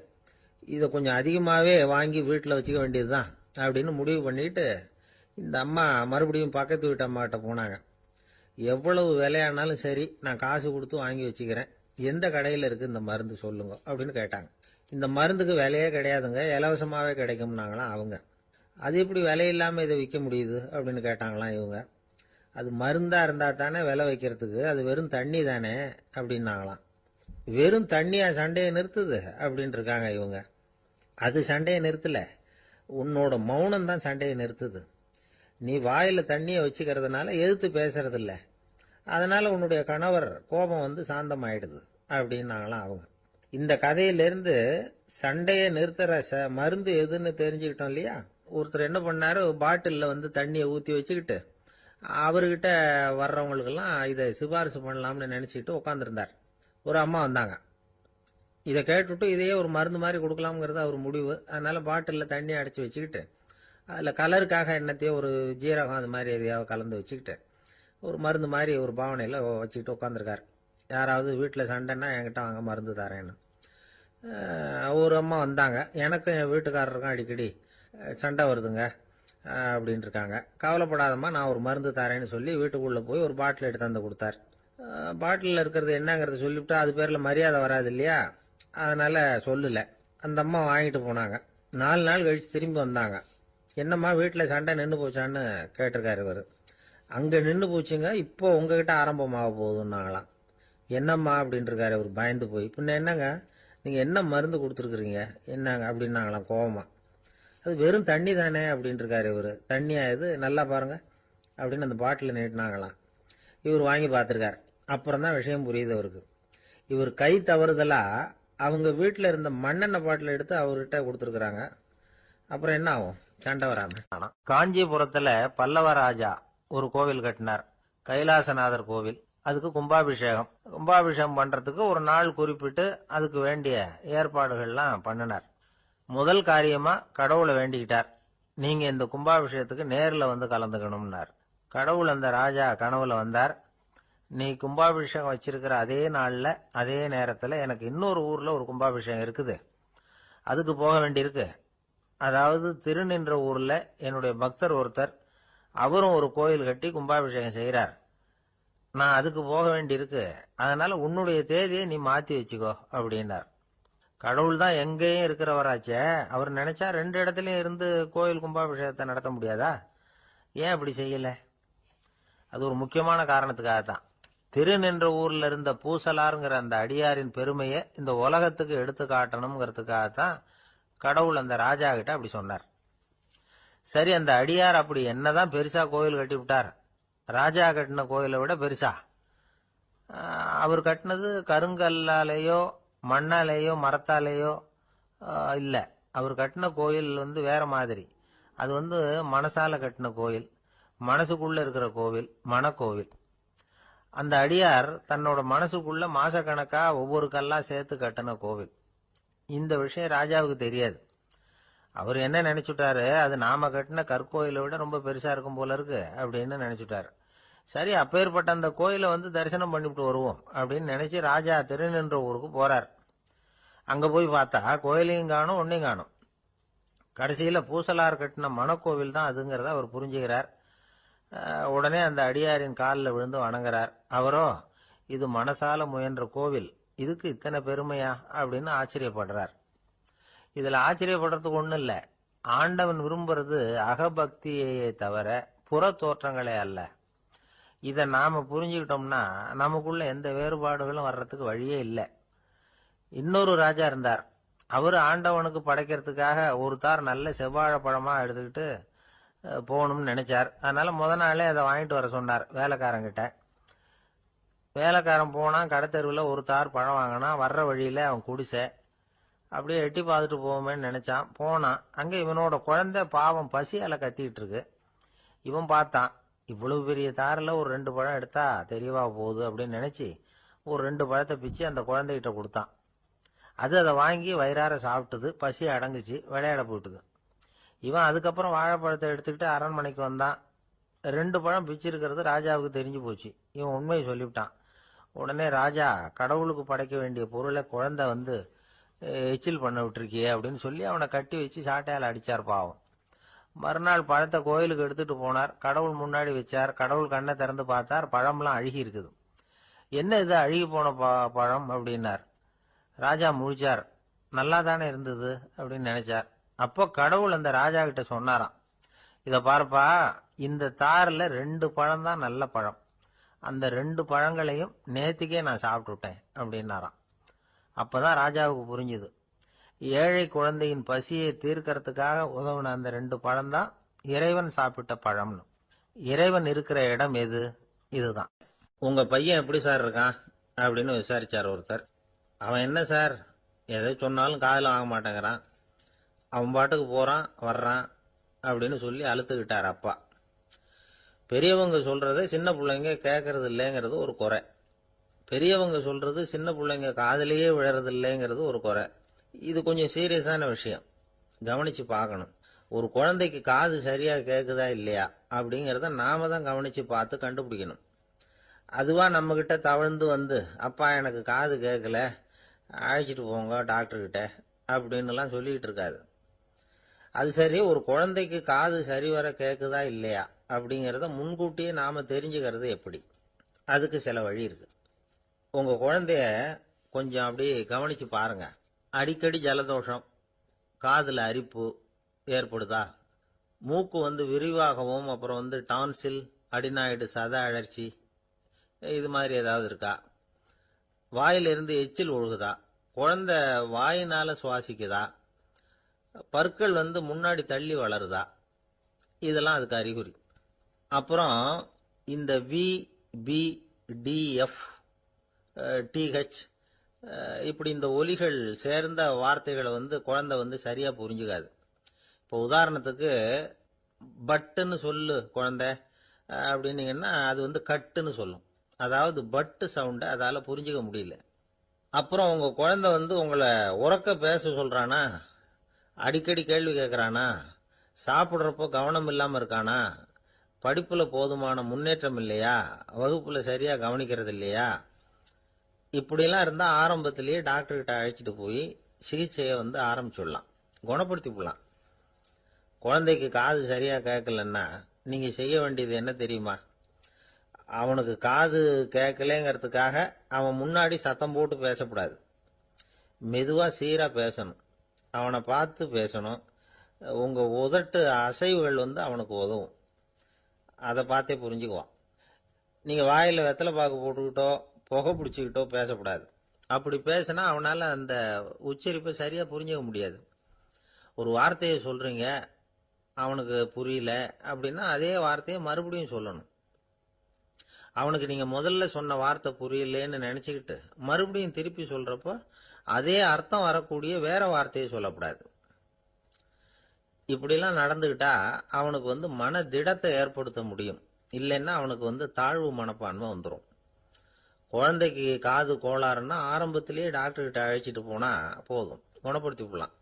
A: இதை கொஞ்சம் அதிகமாகவே வாங்கி வீட்டில் வச்சுக்க வேண்டியது தான் அப்படின்னு முடிவு பண்ணிட்டு இந்த அம்மா மறுபடியும் பக்கத்து வீட்டு அம்மாகிட்ட போனாங்க. எவ்வளவு விலையானாலும் சரி, நான் காசு கொடுத்து வாங்கி வச்சுக்கிறேன், எந்த கடையில் இருக்குது இந்த மருந்து சொல்லுங்க அப்படின்னு கேட்டாங்க. இந்த மருந்துக்கு விலையே கிடையாதுங்க, இலவசமாகவே கிடைக்கும்னாங்களாம் அவங்க. அது எப்படி விலை இல்லாமல் இதை விற்க முடியுது அப்படின்னு கேட்டாங்களாம் இவங்க. அது மருந்தாக இருந்தால் தானே விலை வைக்கிறதுக்கு, அது வெறும் தண்ணி தானே அப்படின்னாங்களாம். வெறும் தண்ணியா சண்டையை நிறுத்துது அப்படின்ட்டு இருக்காங்க இவங்க. அது சண்டையை நிறுத்தல, உன்னோட மௌனம் தான் சண்டையை நிறுத்துது. நீ வாயில தண்ணியை வச்சுக்கிறதுனால எதிர்த்து பேசுறதில்ல, அதனால உன்னுடைய கணவர் கோபம் வந்து சாந்தமாயிடுது அப்படின்னாங்களாம் அவங்க. இந்த கதையிலிருந்து சண்டையை நிறுத்துற மருந்து எதுன்னு தெரிஞ்சுக்கிட்டோம் இல்லையா. ஒருத்தர் என்ன பண்ணாரு, பாட்டிலில் வந்து தண்ணியை ஊற்றி வச்சுக்கிட்டு அவர்கிட்ட வர்றவங்களுக்கெல்லாம் இதை சிபாரிசு பண்ணலாம்னு நினச்சிக்கிட்டு உட்காந்துருந்தார். ஒரு அம்மா வந்தாங்க. இதை கேட்டுவிட்டு இதையே ஒரு மருந்து மாதிரி கொடுக்கலாம்ங்கிறது அவர் முடிவு. அதனால பாட்டிலில் தண்ணி அடைச்சி வச்சுக்கிட்டு அதில் கலருக்காக எண்ணத்தையோ ஒரு ஜீரகம் அது மாதிரி எதையாவது கலந்து வச்சுக்கிட்டு ஒரு மருந்து மாதிரி ஒரு பாவனையில் வச்சுக்கிட்டு உட்காந்துருக்கார். யாராவது வீட்டில் சண்டைன்னா என்கிட்ட வாங்க மருந்து தரேன்னு. ஒரு அம்மா வந்தாங்க. எனக்கும் என் வீட்டுக்காரருக்கும் அடிக்கடி சண்டை வருதுங்க அப்படின்ட்டு இருக்காங்க. கவலைப்படாதம்மா, நான் ஒரு மருந்து தரேன்னு சொல்லி வீட்டுக்குள்ளே போய் ஒரு பாட்டில் எடுத்து வந்து கொடுத்தார். பாட்டிலில் இருக்கிறது என்னங்கிறத சொல்லிவிட்டா அது பேரில் மரியாதை வராது இல்லையா, அதனால சொல்லலை. அந்த அம்மா வாங்கிட்டு போனாங்க. 4 நாள் கழிச்சு திரும்பி வந்தாங்க. என்னம்மா வீட்டில் சண்டை நின்று போச்சான்னு கேட்டிருக்காரு இவர். அங்கே நின்று போச்சுங்க, இப்போ உங்ககிட்ட ஆரம்பமாக போகுதுன்னாங்களாம். என்னம்மா அப்படின்ட்டு இருக்காரு இவர் பயந்து போய். பின்ன என்னங்க, நீங்கள் என்ன மருந்து கொடுத்துருக்குறீங்க என்னங்க அப்படின்னாங்களாம் கோவமா. அது வெறும் தண்ணி தானே அப்படின்ட்டு இருக்காரு இவர். தண்ணியா இது, நல்லா பாருங்க அப்படின்னு அந்த பாட்டில் நீட்டினாங்களாம். இவர் வாங்கி பார்த்துருக்கார். அப்புறம் தான் விஷயம் புரியுது அவருக்கு. இவர் கை தவறுதலா அவங்க வீட்டில் இருந்த மண்ணெண்ணெய் பாட்டில் எடுத்து அவர்கிட்ட கொடுத்துருக்குறாங்க. அப்புறம் என்ன ஆகும், சண்டை வராம. காஞ்சிபுரத்துல பல்லவ ராஜா ஒரு கோவில் கட்டினார், கைலாசநாதர் கோவில். அதுக்கு கும்பாபிஷேகம் பண்றதுக்கு ஒரு நாள் குறிப்பிட்டு அதுக்கு வேண்டிய ஏற்பாடுகள்லாம் பண்ணினார். முதல் காரியமா கடவுளை வேண்டிக்கிட்டார், நீங்க இந்த கும்பாபிஷேகத்துக்கு நேரில் வந்து கலந்துக்கணும்னார். கடவுள் அந்த ராஜா கனவுல வந்தார். நீ கும்பாபிஷேகம் வச்சிருக்கிற அதே நாள்ல அதே நேரத்துல எனக்கு இன்னொரு ஊர்ல ஒரு கும்பாபிஷேகம் இருக்குது, அதுக்கு போக வேண்டியிருக்கு. அதாவது திருநின்ற ஊர்ல என்னுடைய பக்தர் ஒருத்தர், அவரும் ஒரு கோயில் கட்டி கும்பாபிஷேகம் செய்கிறார், நான் அதுக்கு போக வேண்டியிருக்கு, அதனால உன்னுடைய தேதியை நீ மாத்தி வச்சுக்கோ அப்படின்னார். கடவுள் தான் எங்கேயும் இருக்கிறவராச்சே, அவர் நினைச்சா 2 இடத்துலயும் இருந்து கோயில் கும்பாபிஷேகத்தை நடத்த முடியாதா? ஏன் அப்படி செய்யல? அது ஒரு முக்கியமான காரணத்துக்காகத்தான். திருநின்ற ஊர்ல இருந்த பூசலாருங்கிற அந்த அடியாரின் பெருமையை இந்த உலகத்துக்கு எடுத்து காட்டணுங்கிறதுக்காகத்தான் கடவுள் அந்த ராஜா கிட்ட அப்படி சொன்னார். சரி, அந்த அடியார் அப்படி என்னதான் பெருசா கோயில் கட்டி விட்டார்? ராஜா கட்டின கோயிலை விட பெருசா? அவர் கட்டினது கருங்கல்லாலேயோ மண்ணாலேயோ மரத்தாலேயோ இல்ல. அவர் கட்டின கோயில் வந்து வேற மாதிரி. அது வந்து மனசால கட்டின கோயில், மனசுக்குள்ள இருக்கிற கோவில், மனக்கோவில். அந்த அடியார் தன்னோட மனசுக்குள்ள மாசக்கணக்கா ஒவ்வொரு கல்லா சேர்த்து கட்டின கோவில். இந்த விஷயம் ராஜாவுக்கு தெரியாது. அவர் என்ன நினைச்சுட்டாரு, அது நாம கட்டின கற்கோயிலை விட ரொம்ப பெருசா இருக்கும் போல இருக்கு அப்படின்னு நினைச்சுட்டாரு. சரி, அப்பேற்பட்ட அந்த கோயிலை வந்து தரிசனம் பண்ணிவிட்டு வருவோம் அப்படின்னு நினைச்சு ராஜா திருநின்ற ஊருக்கு போறார். அங்க போய் பார்த்தா கோயிலையும் காணும், ஒன்னையும் காணும். கடைசியில பூசலார் கட்டின மனக்கோவில் தான் அதுங்கிறத அவர் புரிஞ்சுக்கிறார். உடனே அந்த அடியாரின் காலில் விழுந்து வணங்குறார். அவரோ, இது மனசால முயன்ற கோவில், இதுக்கு இத்தனை பெருமையா அப்படின்னு ஆச்சரியப்படுறார். இதுல ஆச்சரியப்படுறதுக்கு ஒண்ணும் இல்ல. ஆண்டவன் விரும்புறது அகபக்தியை தவிர புற தோற்றங்களே அல்ல. இதை நாம புரிஞ்சுக்கிட்டோம்னா நமக்குள்ள எந்த வேறுபாடுகளும் வர்றதுக்கு வழியே இல்லை. இன்னொரு ராஜா இருந்தார். அவரு ஆண்டவனுக்கு படைக்கிறதுக்காக ஒரு தார் நல்ல செவ்வாழை பழமா எடுத்துக்கிட்டு போகணும்னு நினைச்சார். அதனால முத நாளே அதை வாங்கிட்டு வர சொன்னார் வேலைக்காரங்கிட்ட. வேலைக்காரன் போனான், கடத்தெருவில் ஒரு தார் பழம் வாங்கினான். வர்ற வழியில் அவன் குடிசை. அப்படியே எட்டி பார்த்துட்டு போவோமேன்னு நினைச்சான். போனான். அங்கே இவனோட குழந்தை பாவம் பசியால கத்திக்கிட்டு இருக்கு. இவன் பார்த்தான், இவ்வளவு பெரிய தாரில் ஒரு 2 பழம் எடுத்தா தெரியவா போகுது அப்படின்னு நினைச்சு ஒரு 2 பழத்தை பிச்சு அந்த குழந்தைகிட்ட கொடுத்தான். அது அதை வாங்கி வயிறார சாப்பிட்டுது. பசி அடங்குச்சு. விளையாட போயிட்டுது. இவன் அதுக்கப்புறம் வாழைப்பழத்தை எடுத்துக்கிட்டு அரண்மனைக்கு வந்தான். 2 பழம் பிச்சிருக்கிறது ராஜாவுக்கு தெரிஞ்சு போச்சு. இவன் உண்மையை சொல்லிவிட்டான். உடனே ராஜா, கடவுளுக்கு படைக்க வேண்டிய பொருளை குழந்தை வந்து எச்சில் பண்ண விட்டுருக்கியே அப்படின்னு சொல்லி அவனை கட்டி வச்சு சாட்டையால் அடிச்சார் பாவம். மறுநாள் பழத்தை கோயிலுக்கு எடுத்துட்டு போனார். கடவுள் முன்னாடி வச்சார். கடவுள் கண்ணை திறந்து பார்த்தார். பழம்லாம் அழுகி இருக்குது. என்ன இது அழுகி போன பழம் அப்படின்னார். ராஜா முழிச்சார். நல்லா தானே இருந்தது அப்படின்னு நினைச்சார். அப்போ கடவுள் அந்த ராஜா கிட்ட சொன்னாராம், இதை பார்ப்பா, இந்த தாரில் 2 பழம் தான் நல்ல பழம். அந்த 2 பழங்களையும் நேத்திக்கே நான் சாப்பிட்டுட்டேன் அப்படின்னாராம். அப்பதான் ராஜாவுக்கு புரிஞ்சுது, ஏழை குழந்தையின் பசியை தீர்க்கறதுக்காக உதவுன அந்த 2 பழம் தான் இறைவன் சாப்பிட்ட பழம்னு. இறைவன் இருக்கிற இடம் எது? இதுதான். உங்க பையன் எப்படி சார் இருக்கான் அப்படின்னு விசாரிச்சார் ஒருத்தர். அவன் என்ன சார், எதை சொன்னாலும் காதில் வாங்க மாட்டேங்கிறான். அவன் பாட்டுக்கு போறான் வர்றான் அப்படின்னு சொல்லி அழுத்துக்கிட்டார் அப்பா. பெரியவங்க சொல்றதை சின்ன பிள்ளைங்க கேட்கறது இல்லைங்கிறது ஒரு குறை. பெரியவங்க சொல்றது சின்ன பிள்ளைங்க காதலியே விழறது இல்லைங்கிறது ஒரு குறை. இது கொஞ்சம் சீரியஸான விஷயம், கவனிச்சு பார்க்கணும். ஒரு குழந்தைக்கு காது சரியா கேட்குதா இல்லையா அப்படிங்கிறத நாம தான் கவனிச்சு பார்த்து கண்டுபிடிக்கணும். அதுவா நம்ம கிட்ட தவழ்ந்து வந்து, அப்பா எனக்கு காது கேட்கல, அழைச்சிட்டு போங்க டாக்டர்கிட்ட அப்படின்னுலாம் சொல்லிக்கிட்டு இருக்காது. அது சரி, ஒரு குழந்தைக்கு காது சரிவர கேட்குதா இல்லையா அப்படிங்கிறத முன்கூட்டியே நாம தெரிஞ்சுக்கிறது எப்படி? அதுக்கு சில வழி இருக்கு. உங்க குழந்தைய கொஞ்சம் அப்படி கவனிச்சு பாருங்க. அடிக்கடி ஜலதோஷம், காதுல அரிப்பு ஏற்படுதா, மூக்கு வந்து விரிவாகவும், அப்புறம் வந்து டான்சில், அடினாய்டு, சத அழற்சி, இது மாதிரி ஏதாவது இருக்கா, வாயிலிருந்து எச்சில் ஒழுகுதா, குழந்தை வாயினால சுவாசிக்குதா, பற்கள் வந்து முன்னாடி தள்ளி வளருதா, இதெல்லாம் அதுக்கு அறிகுறி. அப்புறம் இந்த V, B, D, F, DH இப்படி இந்த ஒலிகள் சேர்ந்த வார்த்தைகளை வந்து குழந்தை வந்து சரியா புரிஞ்சுக்காது. இப்போ உதாரணத்துக்கு பட்டுன்னு சொல்லு குழந்தை அப்படின்னீங்கன்னா அது வந்து கட்டுன்னு சொல்லும். அதாவது பட்டு சவுண்டை அதால புரிஞ்சுக்க முடியல. அப்புறம் உங்க குழந்தை வந்து உங்களை உறக்க பேச சொல்றானா, அடிக்கடி கேள்வி கேட்கறானா, சாப்பிட்றப்போ கவனம் இல்லாம இருக்கானா, படிப்புல போதுமான முன்னேற்றம் இல்லையா, வகுப்புல சரியா கவனிக்கிறது இல்லையா, இப்படிலாம் இருந்தா ஆரம்பத்திலேயே டாக்டர்கிட்ட அழைச்சிட்டு போய் சிகிச்சையை வந்து ஆரம்பிச்சுடலாம், குணப்படுத்தி விடலாம். குழந்தைக்கு காது சரியா கேட்கலன்னா நீங்க செய்ய வேண்டியது என்ன தெரியுமா? அவனுக்கு காது கேட்கலங்கிறதுக்காக அவன் முன்னாடி சத்தம் போட்டு பேசக்கூடாது. மெதுவா சீரா பேசணும். அவனை பார்த்து பேசணும். உங்க உதட்டு அசைவுகள் வந்து அவனுக்கு உதவும். அதை பார்த்தே புரிஞ்சுக்குவான். நீங்க வாயில வெத்தலை பாக்கு போட்டுக்கிட்டோ புகை பிடிச்சிக்கிட்டோ பேசக்கூடாது. அப்படி பேசினா அவனால அந்த உச்சரிப்பை சரியா புரிஞ்சுக்க முடியாது. ஒரு வார்த்தையை சொல்றீங்க, அவனுக்கு புரியல அப்படின்னா அதே வார்த்தையை மறுபடியும் சொல்லணும். அவனுக்கு நீங்க முதல்ல சொன்ன வார்த்தை புரியலன்னு நினைச்சுக்கிட்டு மறுபடியும் திருப்பி சொல்றப்போ அதே அர்த்தம் வரக்கூடிய வேற வார்த்தையை சொல்லக்கூடாது. இப்படிலாம் நடந்துகிட்டா அவனுக்கு வந்து மன திடத்தை ஏற்படுத்த முடியும். இல்லைன்னா அவனுக்கு வந்து தாழ்வு மனப்பான்மை வந்துடும். குழந்தைக்கு காது கோளாறுன்னா ஆரம்பத்திலேயே டாக்டர்கிட்ட அழைச்சிட்டு போனா போதும், குணப்படுத்தி விடலாம்.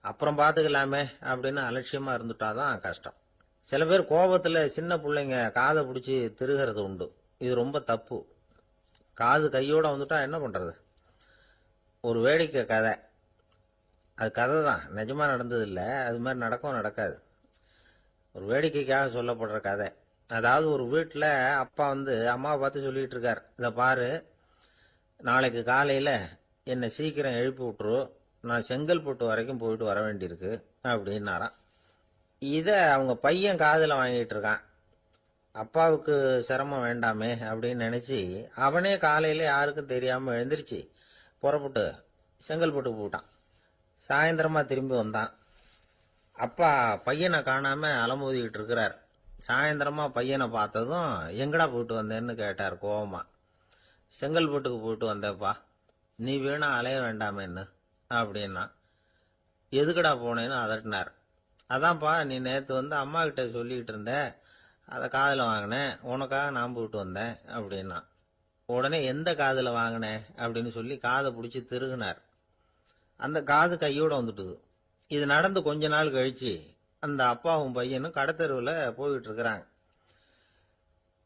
A: அப்புறம் பார்த்துக்கலாமே அப்படின்னு அலட்சியமா இருந்துட்டாதான் கஷ்டம். சில பேர் கோபத்துல சின்ன பிள்ளைங்க காதை பிடிச்சி திருகிறது உண்டு. இது ரொம்ப தப்பு. காது கையோட வந்துட்டா என்ன பண்றது? ஒரு வேடிக்கை கதை, அது கதை தான், நிஜமா நடந்தது இல்லை. அது மாதிரி நடக்கும் நடக்காது, ஒரு வேடிக்கைக்காக சொல்லப்படுற கதை. அதாவது ஒரு வீட்டில் அப்பா வந்து அம்மாவை பார்த்து சொல்லிட்டு இருக்கார், இதை பாரு, நாளைக்கு காலையில் என்னை சீக்கிரம் எழுப்பி விட்டுரு, நான் செங்கல்பட்டு வரைக்கும் போயிட்டு வர வேண்டியிருக்கு அப்படின்னாராம். இதை அவங்க பையன் காதில் வாங்கிட்டு இருக்கான். அப்பாவுக்கு சிரமம் வேண்டாமே அப்படின்னு நினைச்சு அவனே காலையில யாருக்கும் தெரியாம எழுந்திருச்சு புறப்பட்டு செங்கல்பட்டு போட்டான். சாயந்தரமா திரும்பி வந்தான். அப்பா பையனை காணாம அலமோதிக்கிட்டு இருக்கிறார். சாயந்தரமா பையனை பார்த்ததும் எங்கடா போயிட்டு வந்தேன்னு கேட்டார் கோவமா.
B: செங்கல்பட்டுக்கு போயிட்டு வந்தேப்பா, நீ வேணா அலைய வேண்டாமேன்னு அப்படின்னா. எதுக்குடா போனேன்னு அதட்டினார். அதான்ப்பா, நீ நேற்று வந்து அம்மா கிட்ட சொல்லிக்கிட்டு இருந்த, அதை காதில் வாங்கினேன், உனக்காக நான் போயிட்டு வந்தேன் அப்படின்னா. உடனே எந்த காதில் வாங்கினேன் அப்படின்னு சொல்லி காதை பிடிச்சி திருகுனார். அந்த காது கையோட வந்துட்டுது. இது நடந்து கொஞ்ச நாள் கழிச்சு அந்த அப்பாவும் பையனும் கடத்தெருவில் போய்கிட்டு இருக்கிறாங்க.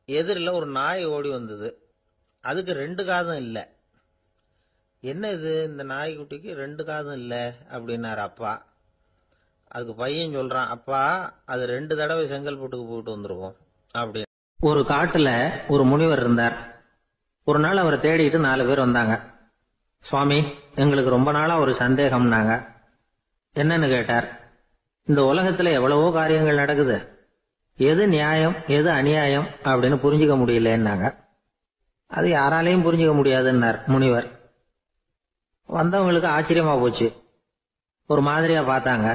B: எதிரில் ஒரு நாய் ஓடி வந்தது. அதுக்கு 2 காதும் இல்லை. என்ன இது, இந்த நாய்க்குட்டிக்கு 2 காதும் இல்லை அப்படின்னாரு அப்பா. அதுக்கு பையன் சொல்றான், அப்பா அது 2 தடவை செங்கல்பட்டுக்கு போயிட்டு வந்துருவோம் அப்படின்னு.
A: ஒரு காட்டுல ஒரு முனிவர் இருந்தார். ஒரு நாள் அவரை தேடிட்டு 4 பேர் வந்தாங்க. சுவாமி, எங்களுக்கு ரொம்ப நாளா ஒரு சந்தேகம்னாங்க. என்னன்னு கேட்டார். இந்த உலகத்துல எவ்வளவோ காரியங்கள் நடக்குது, எது நியாயம் எது அநியாயம் அப்படின்னு புரிஞ்சுக்க முடியலன்னாங்க. அது யாராலையும் புரிஞ்சுக்க முடியாதுன்னார் முனிவர். வந்தவங்களுக்கு ஆச்சரியமா போச்சு. ஒரு மாதிரியா பார்த்தாங்க.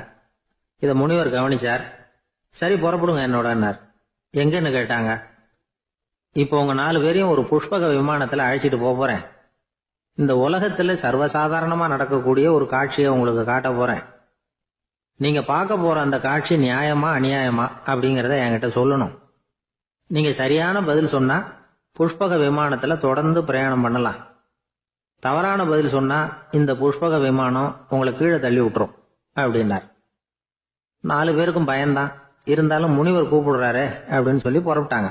A: இத முனிவர் கவனிச்சார். சரி, புறப்படுங்க என்னோடன்னார். எங்கன்னு கேட்டாங்க. இப்போ உங்க 4 பேரையும் ஒரு புஷ்பக விமானத்துல அழைச்சிட்டு போறேன். இந்த உலகத்துல சர்வசாதாரணமா நடக்கக்கூடிய ஒரு காட்சியை உங்களுக்கு காட்ட போறேன். நீங்க பார்க்க போற அந்த காட்சி நியாயமா அநியாயமா அப்படிங்கறத என்கிட்ட சொல்லணும். நீங்க சரியான பதில் சொன்னா புஷ்பக விமானத்துல தொடர்ந்து பிரயாணம் பண்ணலாம். தவறான பதில் சொன்னா இந்த புஷ்பக விமானம் உங்களை கீழே தள்ளி விட்டுரும் அப்படின்னார். 4 பேருக்கும் பயம்தான். இருந்தாலும் முனிவர் கூப்பிடுறாரு அப்படின்னு சொல்லி புறப்பட்டாங்க.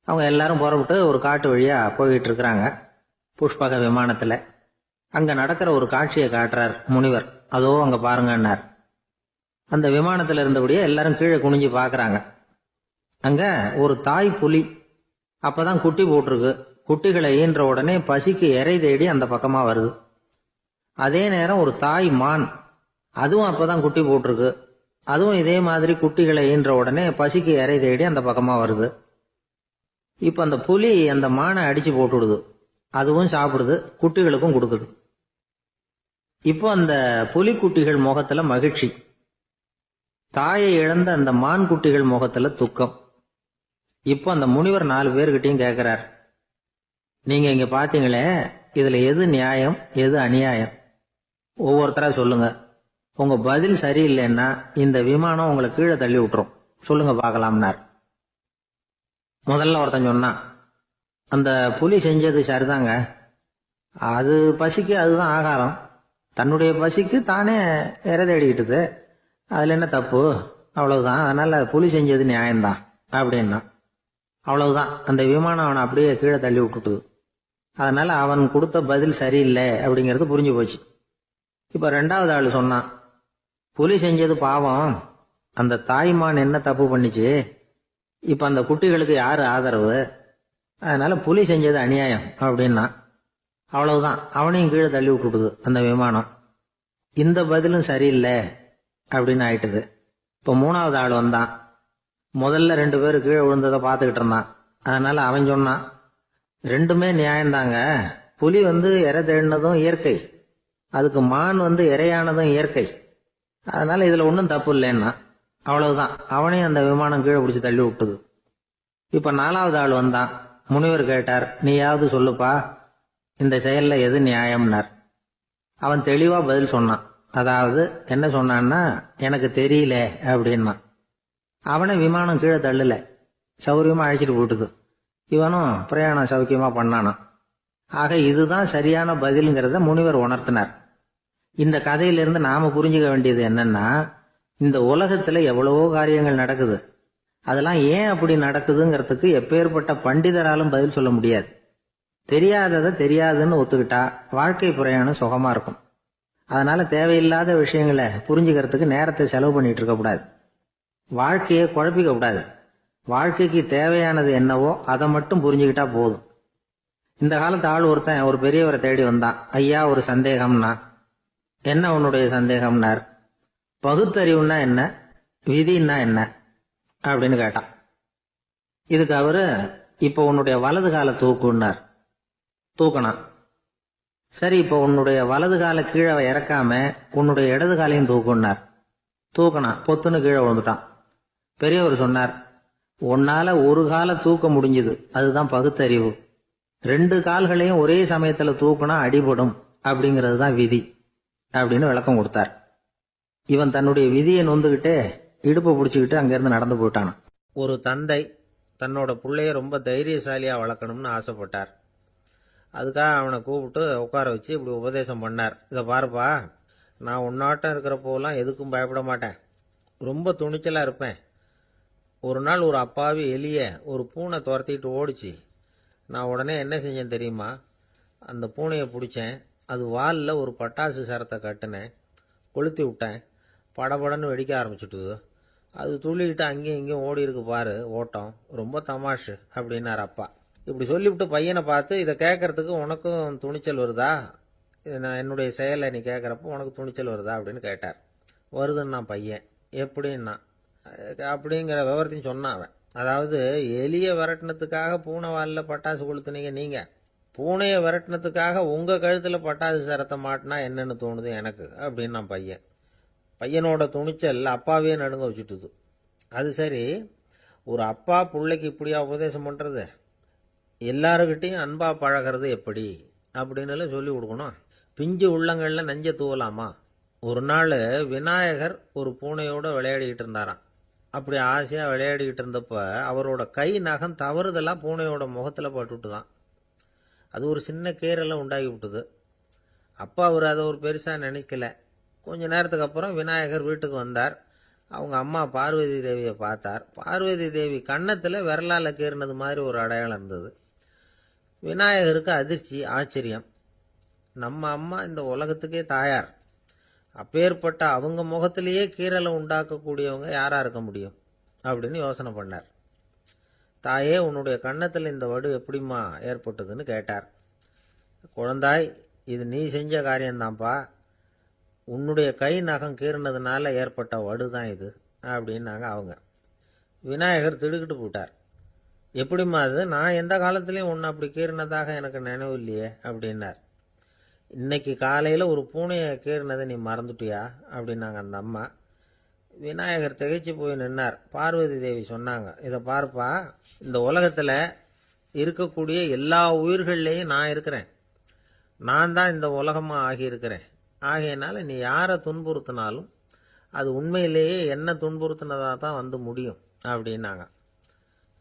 A: அவங்க எல்லாரும் புறப்பட்டு ஒரு காட்டு வழியா போய்கிட்டு இருக்கிறாங்க புஷ்பக விமானத்துல. அங்க நடக்கிற ஒரு காட்சியை காட்டுறார் முனிவர். அதோ அங்க பாருங்கன்னார். அந்த விமானத்துல இருந்தபடியே எல்லாரும் கீழே குனிஞ்சு பாக்குறாங்க. அங்க ஒரு தாய் புலி அப்பதான் குட்டி போட்டிருக்கு. குட்டிகளை ஈன்ற உடனே பசிக்கு இறை தேடி அந்த பக்கமா வருது. அதே நேரம் ஒரு தாய் மான், அதுவும் அப்பதான் குட்டி போட்டிருக்கு. அதுவும் இதே மாதிரி குட்டிகளை ஈன்ற உடனே பசிக்கு இறை தேடி அந்த பக்கமா வருது. இப்ப அந்த புலி அந்த மானை அடிச்சு போட்டுடுது. அதுவும் சாப்பிடுது, குட்டிகளுக்கும் கொடுக்குது. இப்போ அந்த புலி குட்டிகள் முகத்துல மகிழ்ச்சி, தாயை இழந்த அந்த மான் குட்டிகள் முகத்துல துக்கம். இப்போ அந்த முனிவர் 4 பேர்கிட்டையும் கேட்கிறார், நீங்க இங்க பாத்தீங்களே, இதுல எது நியாயம் எது அநியாயம்? ஒவ்வொருத்தரா சொல்லுங்க. உங்க பதில் சரியில்லைன்னா இந்த விமானம் உங்களை கீழே தள்ளி விட்டுரும். சொல்லுங்க பார்க்கலாம்னார். முதல்ல ஒருத்தன் சொன்னான், அந்த புலி செஞ்சது சரிதாங்க. அது பசிக்கு அதுதான் ஆகாரம். தன்னுடைய பசிக்கு தானே இறை தேடிக்கிட்டுது. அதுல என்ன தப்பு? அவ்வளவுதான். அதனால புலி செஞ்சது நியாயம்தான் அப்படின்னா. அவ்வளவுதான், அந்த விமானம் அவனை அப்படியே கீழே தள்ளி விட்டுட்டுது. அதனால அவன் கொடுத்த பதில் சரியில்லை அப்படிங்கிறது புரிஞ்சு போச்சு. இப்ப 2வது ஆளு சொன்னான், புலி செஞ்சது பாவம். அந்த தாய்மான் என்ன தப்பு பண்ணிச்சு? இப்ப அந்த குட்டிகளுக்கு யாரு ஆதரவு? அதனால புலி செஞ்சது அநியாயம் அப்படின்னா. அவ்வளவுதான், அவனையும் கீழே தள்ளி விட்டுடுது அந்த விமானம். இந்த பதிலும் சரியில்லை அப்படின்னு ஆயிட்டுது. இப்ப 3வது ஆள் வந்தான். முதல்ல 2 பேரு கீழே விழுந்ததை பார்த்துக்கிட்டு இருந்தான். அதனால அவன் சொன்னான், ரெண்டுமே நியாயம்தாங்க. புலி இறை தேடினதும் இயற்கை, அதுக்கு மான் இறையானதும் இயற்கை. அதனால இதுல ஒன்றும் தப்பு இல்லைன்னா. அவ்வளவுதான், அவனையும் அந்த விமானம் கீழே பிடிச்சி தள்ளி விட்டுது. இப்ப 4வது ஆள் வந்தான். முனிவர் கேட்டார், நீயாவது சொல்லுப்பா, இந்த செயல்ல எது நியாயம்னார். அவன் தெளிவா பதில் சொன்னான். அதாவது என்ன சொன்னான்னா, எனக்கு தெரியல அப்படின்னா. அவனை விமானம் கீழே தள்ளல, சௌரியமா அழைச்சிட்டு போட்டுது. இவனும் பிரயாணம் சௌக்கியமா பண்ணானான். ஆக இதுதான் சரியான பதிலுங்கிறத முனிவர் உணர்த்தினார். இந்த கதையிலிருந்து நாம புரிஞ்சுக்க வேண்டியது என்னன்னா, இந்த உலகத்துல எவ்வளவோ காரியங்கள் நடக்குது. அதெல்லாம் ஏன் அப்படி நடக்குதுங்கிறதுக்கு எப்பேற்பட்ட பண்டிதராலும் பதில் சொல்ல முடியாது. தெரியாததை தெரியாதுன்னு ஒத்துக்கிட்டா வாழ்க்கை பிரயாணம் சுகமா இருக்கும். அதனால தேவையில்லாத விஷயங்களை புரிஞ்சுக்கிறதுக்கு நேரத்தை செலவு பண்ணிட்டு இருக்க கூடாது. வாழ்க்கையை குழப்பிக்க கூடாது. வாழ்க்கைக்கு தேவையானது என்னவோ அதை மட்டும் புரிஞ்சுக்கிட்டா போதும். இந்த காலத்து ஆள் ஒருத்தன் ஒரு பெரியவரை தேடி வந்தான். ஐயா, ஒரு சந்தேகம்னா. என்ன உன்னுடைய சந்தேகம்னார். பகுத்தறிவுன்னா என்ன, விதின்னா என்ன அப்படின்னு கேட்டான். இதுக்கு அவரு, இப்ப உன்னுடைய வலது கால தூக்குன்னார். தூக்கணான். சரி, இப்ப உன்னுடைய வலது கால கீழே இறக்காம உன்னுடைய இடது காலையும் தூக்குன்னார். தூக்கணான். பொத்துன்னு கீழே விழுந்துட்டான். பெரியவர் சொன்னார், உன்னால ஒரு கால தூக்க முடிஞ்சது, அதுதான் பகுத்தறிவு.
B: 2 கால்களையும் ஒரே சமயத்துல தூக்குனா அடிபடும் அப்படிங்கிறது தான் விதி அப்படின்னு விளக்கம் கொடுத்தார். இவன் தன்னுடைய விதியை நொந்துகிட்டே இடுப்பை பிடிச்சுக்கிட்டு அங்கிருந்து நடந்து போயிட்டான். ஒரு தந்தை தன்னோட பிள்ளைய ரொம்ப தைரியசாலியா வளர்க்கணும்னு ஆசைப்பட்டார். அதுக்காக அவனை கூப்பிட்டு உட்கார வச்சு இப்படி உபதேசம் பண்ணார். இதை பாருப்பா, நான் உன்னாட்டம் இருக்கிறப்போலாம் எதுக்கும் பயப்பட மாட்டேன், ரொம்ப துணிச்சலா இருப்பேன். ஒரு நாள் ஒரு அப்பாவி எலிய ஒரு பூனை துரத்திட்டு ஓடிச்சு. நான் உடனே என்ன செஞ்சேன் தெரியுமா? அந்த பூனையை பிடிச்சேன், அது வாலில் ஒரு பட்டாசு சரத்தை கட்டினேன், கொளுத்தி விட்டேன், படபடன்னு வெடிக்க ஆரம்பிச்சுட்டுது. அது துள்ளிக்கிட்டு அங்கேயும் இங்கேயும் ஓடி இருக்கு பாரு ஓட்டம், ரொம்ப தமாஷு அப்படின்னார் அப்பா. இப்படி சொல்லிவிட்டு பையனை பார்த்து, இதை கேட்கறதுக்கு உனக்கும் துணிச்சல் வருதா, என்னுடைய செயலை நீ கேட்கறப்ப உனக்கு துணிச்சல் வருதா அப்படின்னு கேட்டார். வருதுன்னா பையன். எப்படின்னா அப்படிங்கிற விவரத்தையும் சொன்னான் அவன். அதாவது எலிய விரட்டினத்துக்காக பூனை வாலில் பட்டாசு கொளுத்துனீங்க நீங்க, பூனையை விரட்டினத்துக்காக உங்க கழுத்துல பட்டாசு சரத்தை மாட்டினா என்னன்னு தோணுது எனக்கு அப்படின்னா பையன். பையனோட துணிச்சல் அப்பாவே நடுங்க வச்சுட்டுது. அது சரி, ஒரு அப்பா பிள்ளைக்கு இப்படியா உபதேசம் பண்றது? எல்லாருக்கிட்டையும் அன்பா பழகிறது எப்படி அப்படின்னு சொல்லி கொடுக்கணும். பிஞ்சு உள்ளங்கள்ல நெஞ்ச தூவலாமா? ஒரு நாள் விநாயகர் ஒரு பூனையோட விளையாடிக்கிட்டு இருந்தாராம். அப்படி ஆசையா விளையாடிக்கிட்டு இருந்தப்ப அவரோட கை நகம் தவறுதலா பூனையோட முகத்துல பட்டுட்டுதான். அது ஒரு சின்ன கீறலை உண்டாகி விட்டுது. அப்பா அவர் அதை ஒரு பெருசா நினைக்கல. கொஞ்ச நேரத்துக்கு அப்புறம் விநாயகர் வீட்டுக்கு வந்தார். அவங்க அம்மா பார்வதி தேவியை பார்த்தார். பார்வதி தேவி கன்னத்துல விரலால கீறினது மாதிரி ஒரு அடையாளம் இருந்தது. விநாயகருக்கு அதிர்ச்சி, ஆச்சரியம். நம்ம அம்மா இந்த உலகத்துக்கே தாயார், அப்பேற்பட்ட அவங்க முகத்திலேயே கீறலை உண்டாக்கக்கூடியவங்க யாரா இருக்க முடியும் அப்படின்னு யோசனை பண்ணார். தாயே, உன்னுடைய கன்னத்தில் இந்த வடு எப்படிம்மா ஏற்பட்டதுன்னு கேட்டார். குழந்தாய், இது நீ செஞ்ச காரியம்தான்ப்பா, உன்னுடைய கை நகம் கீறினதுனால ஏற்பட்ட வடு தான் இது அப்படின்னாங்க அவங்க. விநாயகர் திடுக்கிட்டு போட்டார். எப்படிம்மா அது? நான் எந்த காலத்திலையும் உன்னை அப்படி கீறினதாக எனக்கு நினைவு இல்லையே அப்படின்னார். இன்னைக்கு காலையில் ஒரு பூனையை கீறினதை நீ மறந்துட்டியா அப்படின்னாங்க அந்த அம்மா. விநாயகர் திகைச்சு போய் நின்னார். பார்வதி தேவி சொன்னாங்க, இதை பார்ப்பா, இந்த உலகத்தில் இருக்கக்கூடிய எல்லா உயிர்கள்லேயும் நான் இருக்கிறேன், நான் தான் இந்த உலகமாக ஆகியிருக்கிறேன். ஆகையினால நீ யாரை துன்புறுத்தினாலும் அது உண்மையிலேயே என்ன துன்புறுத்தினதாக தான் வந்து முடியும் அப்படின்னாங்க.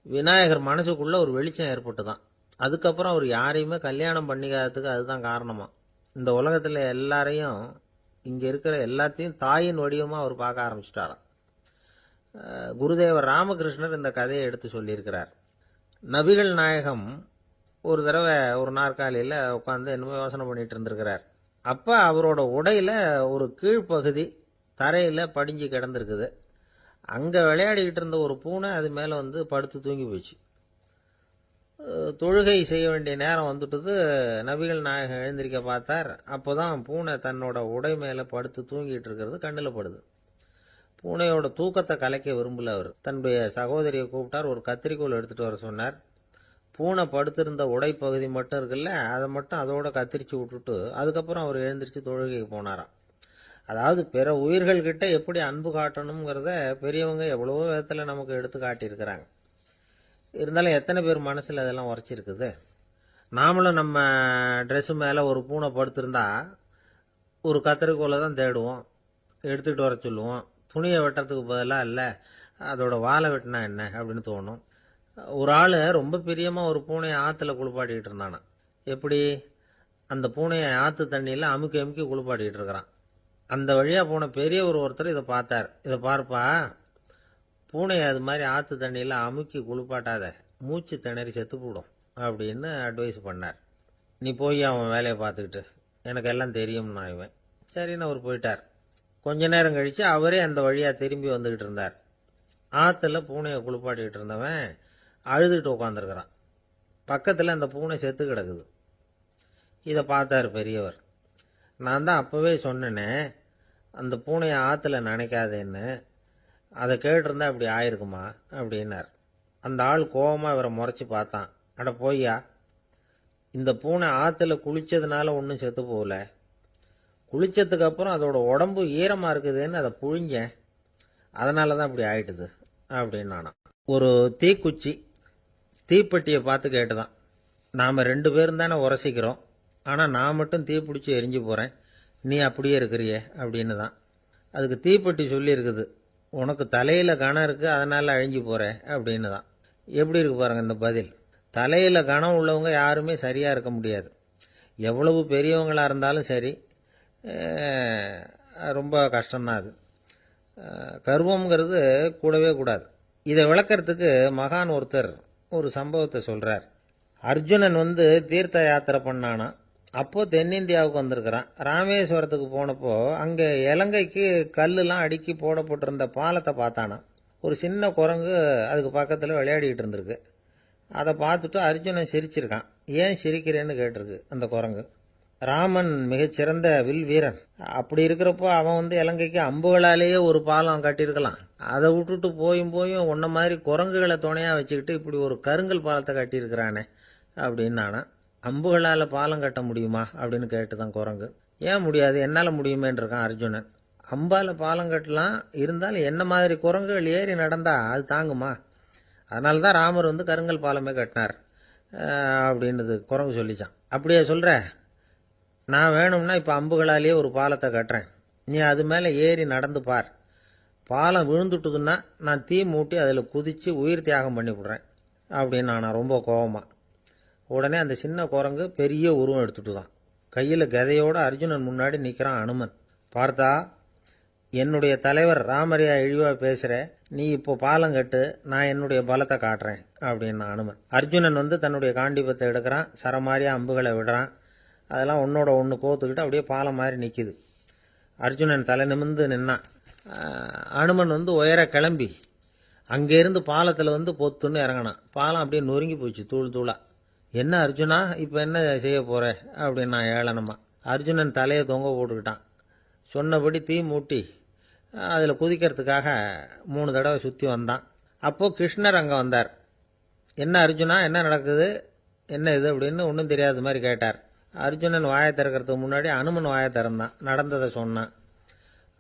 B: விநாயகர் மனசுக்குள்ள ஒரு வெளிச்சம் ஏற்பட்டுதான். அதுக்கப்புறம் அவர் யாரையுமே கல்யாணம் பண்ணிக்காததுக்கு அதுதான் காரணமா. இந்த உலகத்தில் எல்லாரையும், இங்கே இருக்கிற எல்லாத்தையும் தாயின் வடிவமாக அவர் பார்க்க ஆரம்பிச்சிட்டாராம். குருதேவர் ராமகிருஷ்ணர் இந்த கதையை எடுத்து சொல்லியிருக்கிறார். நபிகள் நாயகம் ஒரு தடவை ஒரு நாற்காலியில் உட்காந்து என்னமோ யோசனை பண்ணிட்டு இருந்திருக்கிறார். அப்போ அவரோட உடையில ஒரு கீழ்ப்பகுதி தரையில் படிஞ்சு கிடந்திருக்குது. அங்கே விளையாடிக்கிட்டு இருந்த ஒரு பூனை அது மேலே வந்து படுத்து தூங்கி போச்சு. தொழுகை செய்ய வேண்டிய நேரம் வந்துட்டது. நபிகள் நாயகம் எழுந்திருக்க பார்த்தார். அப்போதான் பூனை தன்னோட உடை மேலே படுத்து தூங்கிட்டு இருக்கிறது கண்ணில் படுது. பூனையோட தூக்கத்தை கலைக்க விரும்பல அவர். தன்னுடைய சகோதரியை கூப்பிட்டார். ஒரு கத்திரிக்கோல் எடுத்துட்டு வர சொன்னார். பூனை படுத்திருந்த உடை பகுதி மட்டும் இருக்குல்ல, அதை மட்டும் அதோட கத்திரிச்சு விட்டுட்டு அதுக்கப்புறம் அவர் எழுந்திரிச்சு தொழுகைக்கு போனாராம். அதாவது பிற உயிர்கள்கிட்ட எப்படி அன்பு காட்டணுங்கிறத பெரியவங்க எவ்வளவோ விதத்தில் நமக்கு எடுத்து காட்டியிருக்கிறாங்க. இருந்தாலும் எத்தனை பேர் மனசில் அதெல்லாம் உரைச்சிருக்குது? நாமளும் நம்ம ட்ரெஸ்ஸு மேலே ஒரு பூனை படுத்திருந்தா ஒரு கத்திரிக்கோலை தான் தேடுவோம், எடுத்துக்கிட்டு வர சொல்லுவோம். துணியை வெட்டுறதுக்கு பதிலாக இல்லை அதோட வாழை வெட்டினா என்ன அப்படின்னு தோணும். ஒரு ஆள் ரொம்ப பிரியமாக ஒரு பூனையை ஆற்றுல குளிப்பாட்டிக்கிட்டு இருந்தானா. எப்படி? அந்த பூனையை ஆற்று தண்ணியில் அமுக்கி அமுக்கி குளிப்பாட்டிக்கிட்டு இருக்கிறான். அந்த வழியாக போன பெரியவர் ஒருத்தர் இதை பார்த்தார். இதை பார்ப்பா, பூனையை அது மாதிரி ஆற்று தண்ணியில் அமுக்கி குளிப்பாட்டாத, மூச்சு திணறி செத்து போடும் அப்படின்னு அட்வைஸ் பண்ணார். நீ போய் அவன் வேலையை பார்த்துக்கிட்டு, எனக்கு எல்லாம் தெரியும்னா இவன். சரின்னு அவர் போயிட்டார். கொஞ்ச நேரம் கழித்து அவரே அந்த வழியாக திரும்பி வந்துக்கிட்டு இருந்தார். ஆற்றுல பூனையை குளிப்பாட்டிக்கிட்டு இருந்தவன் அழுதுகிட்டு உட்காந்துருக்கிறான். பக்கத்தில் அந்த பூனை செத்து கிடக்குது. இதை பார்த்தார் பெரியவர். நான் தான் அப்போவே சொன்னேனே அந்த பூனையை ஆற்றுல நினைக்காதேன்னு, அதை கேட்டிருந்தா இப்படி ஆயிருக்குமா அப்படின்னார். அந்த ஆள் கோபமாக இவரை முறைச்சி பார்த்தான். அட போய்யா, இந்த பூனை ஆற்றுல குளிச்சதுனால ஒன்றும் செத்து போகல, குளிச்சதுக்கு அப்புறம் அதோட உடம்பு ஈரமாக இருக்குதுன்னு அதை புழிஞ்சேன், அதனால தான் இப்படி ஆயிட்டுது அப்படின்னு நானா. ஒரு தீக்குச்சி தீப்பெட்டியை பார்த்து கேட்டுதான்,
A: நாம் 2 பேரும் தானே உரசிக்கிறோம், ஆனால் நான் மட்டும் தீ பிடிச்சி எரிஞ்சு போகிறேன், நீ அப்படியே இருக்கிறியே அப்படின்னு தான். அதுக்கு தீப்பெட்டி சொல்லியிருக்குது, உனக்கு தலையில் கணம் இருக்குது அதனால் அழிஞ்சு போகிற அப்படின்னு தான். எப்படி இருக்கு பாருங்கள் இந்த பதில். தலையில் கணம் உள்ளவங்க யாருமே சரியாக இருக்க முடியாது. எவ்வளவு பெரியவங்களாக இருந்தாலும் சரி, ரொம்ப கஷ்டம்தான் அது. கர்வம்ங்கிறது கூடவே கூடாது. இதை விளக்கறதுக்கு மகான் ஒருத்தர் ஒரு சம்பவத்தை சொல்கிறார். அர்ஜுனன் தீர்த்த யாத்திரை பண்ணானா. அப்போ தென்னிந்தியாவுக்கு வந்திருக்கிறான். ராமேஸ்வரத்துக்கு போனப்போ அங்கே இலங்கைக்கு கல்லுலாம் அடுக்கி போடப்பட்டிருந்த பாலத்தை பார்த்தானா. ஒரு சின்ன குரங்கு அதுக்கு பக்கத்தில் விளையாடிக்கிட்டு இருந்திருக்கு. அதை பார்த்துட்டு அர்ஜுனன் சிரிச்சிருக்கான். ஏன் சிரிக்கிறேன்னு கேட்டிருக்கு அந்த குரங்கு. ராமன் மிகச்சிறந்த வில் வீரன். அப்படி இருக்கிறப்போ அவன் இலங்கைக்கு அம்புகளாலேயே ஒரு பாலம் கட்டியிருக்கலாம். அதை விட்டுட்டு போயும் உன்ன மாதிரி குரங்குகளை துணையாக வச்சுக்கிட்டு இப்படி ஒரு கருங்கல் பாலத்தை கட்டியிருக்கிறானே அப்படின்னு நானா. அம்புகளால் பாலம் கட்ட முடியுமா அப்படின்னு கேட்டுதான் குரங்கு. ஏன் முடியாது, என்னால் முடியுமேன்னு இருக்கான் அர்ஜுனன். அம்பால் பாலம் கட்டலாம், இருந்தாலும் என்ன மாதிரி குரங்குகள் ஏறி நடந்தா அது தாங்குமா? அதனால தான் ராமர் கருங்கல் பாலமே கட்டினார் அப்படின்றது குரங்கு சொல்லிச்சான். அப்படியே சொல்கிற, நான் வேணும்னா இப்போ அம்புகளாலேயே ஒரு பாலத்தை கட்டுறேன், நீ அது மேலே ஏறி நடந்து பார். பாலம் விழுந்துட்டுதுன்னா நான் தீ மூட்டி அதில் குதித்து உயிர் தியாகம் பண்ணி விடுறேன் அப்படின்னு நான் ரொம்ப கோபமா. உடனே அந்த சின்ன குரங்கு பெரிய உருவம் எடுத்துட்டு தான் கையில் கதையோடு அர்ஜுனன் முன்னாடி நிற்கிறான் அனுமன். பார்த்தா, என்னுடைய தலைவர் ராமரையா இழிவாக பேசுகிற, நீ இப்போ பாலம் கட்டு, நான் என்னுடைய பலத்தை காட்டுறேன் அப்படின்னு அனுமன். அர்ஜுனன் தன்னுடைய காண்டிபத்தை எடுக்கிறான், சரமாரியாக அம்புகளை விடுறான். அதெல்லாம் ஒன்னோட ஒன்று கோத்துக்கிட்டு அப்படியே பாலம் மாதிரி நிற்கிது. அர்ஜுனன் தலை நிமிர்ந்து நின்னான். அனுமன் உயர கிளம்பி அங்கேருந்து பாலத்தில் பொத்துன்னு இறங்கினான். பாலம் அப்படியே நொறுங்கி போச்சு தூள் தூளா. என்ன அர்ஜுனா, இப்போ என்ன செய்ய போற அப்படின்னு நான் ஏளனமா. அர்ஜுனன் தலையை தொங்க போட்டுக்கிட்டான். சொன்னபடி தீ மூட்டி அதில் குதிக்கிறதுக்காக 3 தடவை சுற்றி வந்தான். அப்போது கிருஷ்ணர் அங்கே வந்தார். என்ன அர்ஜுனா, என்ன நடக்குது, என்ன இது அப்படின்னு ஒன்றும் தெரியாத மாதிரி கேட்டார். அர்ஜுனன் வாயை திறக்கிறதுக்கு முன்னாடி அனுமன் வாயை திறந்தான், நடந்ததை சொன்னான்.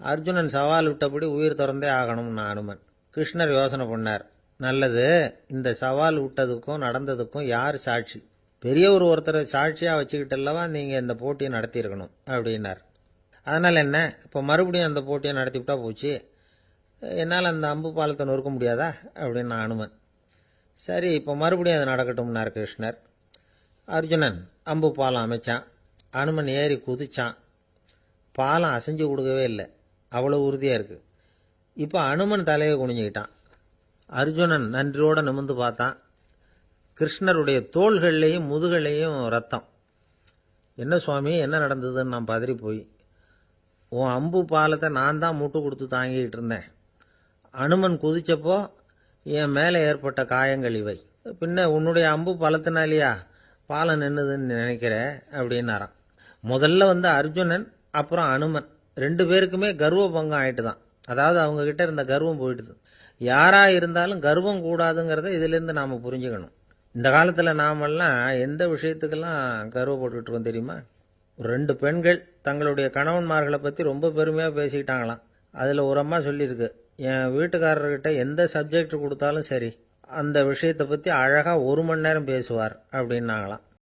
A: அர்ஜுனன் சவால் விட்டபடி உயிர் திறந்தே ஆகணும்னா அனுமன். கிருஷ்ணர் யோசனை பண்ணார். நல்லது, இந்த சவால் விட்டதுக்கும் நடந்ததுக்கும் யார் சாட்சி? பெரியவர் ஒருத்தரை சாட்சியாக வச்சுக்கிட்டல்லவா நீங்கள் இந்த போட்டியை நடத்தியிருக்கணும் அப்படின்னார். அதனால் என்ன, இப்போ மறுபடியும் அந்த போட்டியை நடத்திவிட்டா போச்சு, என்னால் அந்த அம்பு பாலத்தை நொறுக்க முடியாதா அப்படின்னு அனுமன். சரி, இப்போ மறுபடியும் அது நடக்கட்டும்னார் கிருஷ்ணர். அர்ஜுனன் அம்பு பாலம் அமைச்சான். அனுமன் ஏறி குதிச்சான். பாலம் அசைஞ்சு கொடுக்கவே இல்லை, அவ்வளோ உறுதியாக இருக்குது. இப்போ அனுமன் தலையை குனிஞ்சுக்கிட்டான். அர்ஜுனன் நன்றியோடு நிமிர்ந்து பார்த்தான். கிருஷ்ணருடைய தோள்கள்லேயும் முதுகள்லேயும் ரத்தம். என்ன சுவாமி, என்ன நடந்ததுன்னு நான் பதறி போய், உன் அம்பு பாலத்தை நான் தான் முட்டு கொடுத்து தாங்கிட்டு இருந்தேன். அனுமன் குதிச்சப்போ என் மேலே ஏற்பட்ட காயங்கள் இவை. பின்ன உன்னுடைய அம்பு பலத்தினாலேயா பாலம் நின்னுதுன்னு நினைக்கிற அப்படின்னாராம். முதல்ல அர்ஜுனன் அப்புறம் அனுமன் 2 பேருக்குமே கர்வ பங்கம் ஆயிட்டு தான். அதாவது அவங்க கிட்ட இருந்த கர்வம் போயிட்டுது. யாரா இருந்தாலும் கர்வம் கூடாதுங்கிறத இதிலிருந்து நாம புரிஞ்சுக்கணும். இந்த காலத்தில் நாமெல்லாம் எந்த விஷயத்துக்கெல்லாம் கர்வப்பட்டுட்டு இருக்கோம் தெரியுமா? 2 பெண்கள் தங்களுடைய கணவன்மார்களை பற்றி ரொம்ப பெருமையாக பேசிக்கிட்டாங்களாம். அதில் ஒரு அம்மா சொல்லியிருக்கு, என் வீட்டுக்காரர்கிட்ட எந்த சப்ஜெக்ட் கொடுத்தாலும் சரி அந்த விஷயத்தை பற்றி அழகாக 1 மணி நேரம் பேசுவார் அப்படின்னாங்களாம்.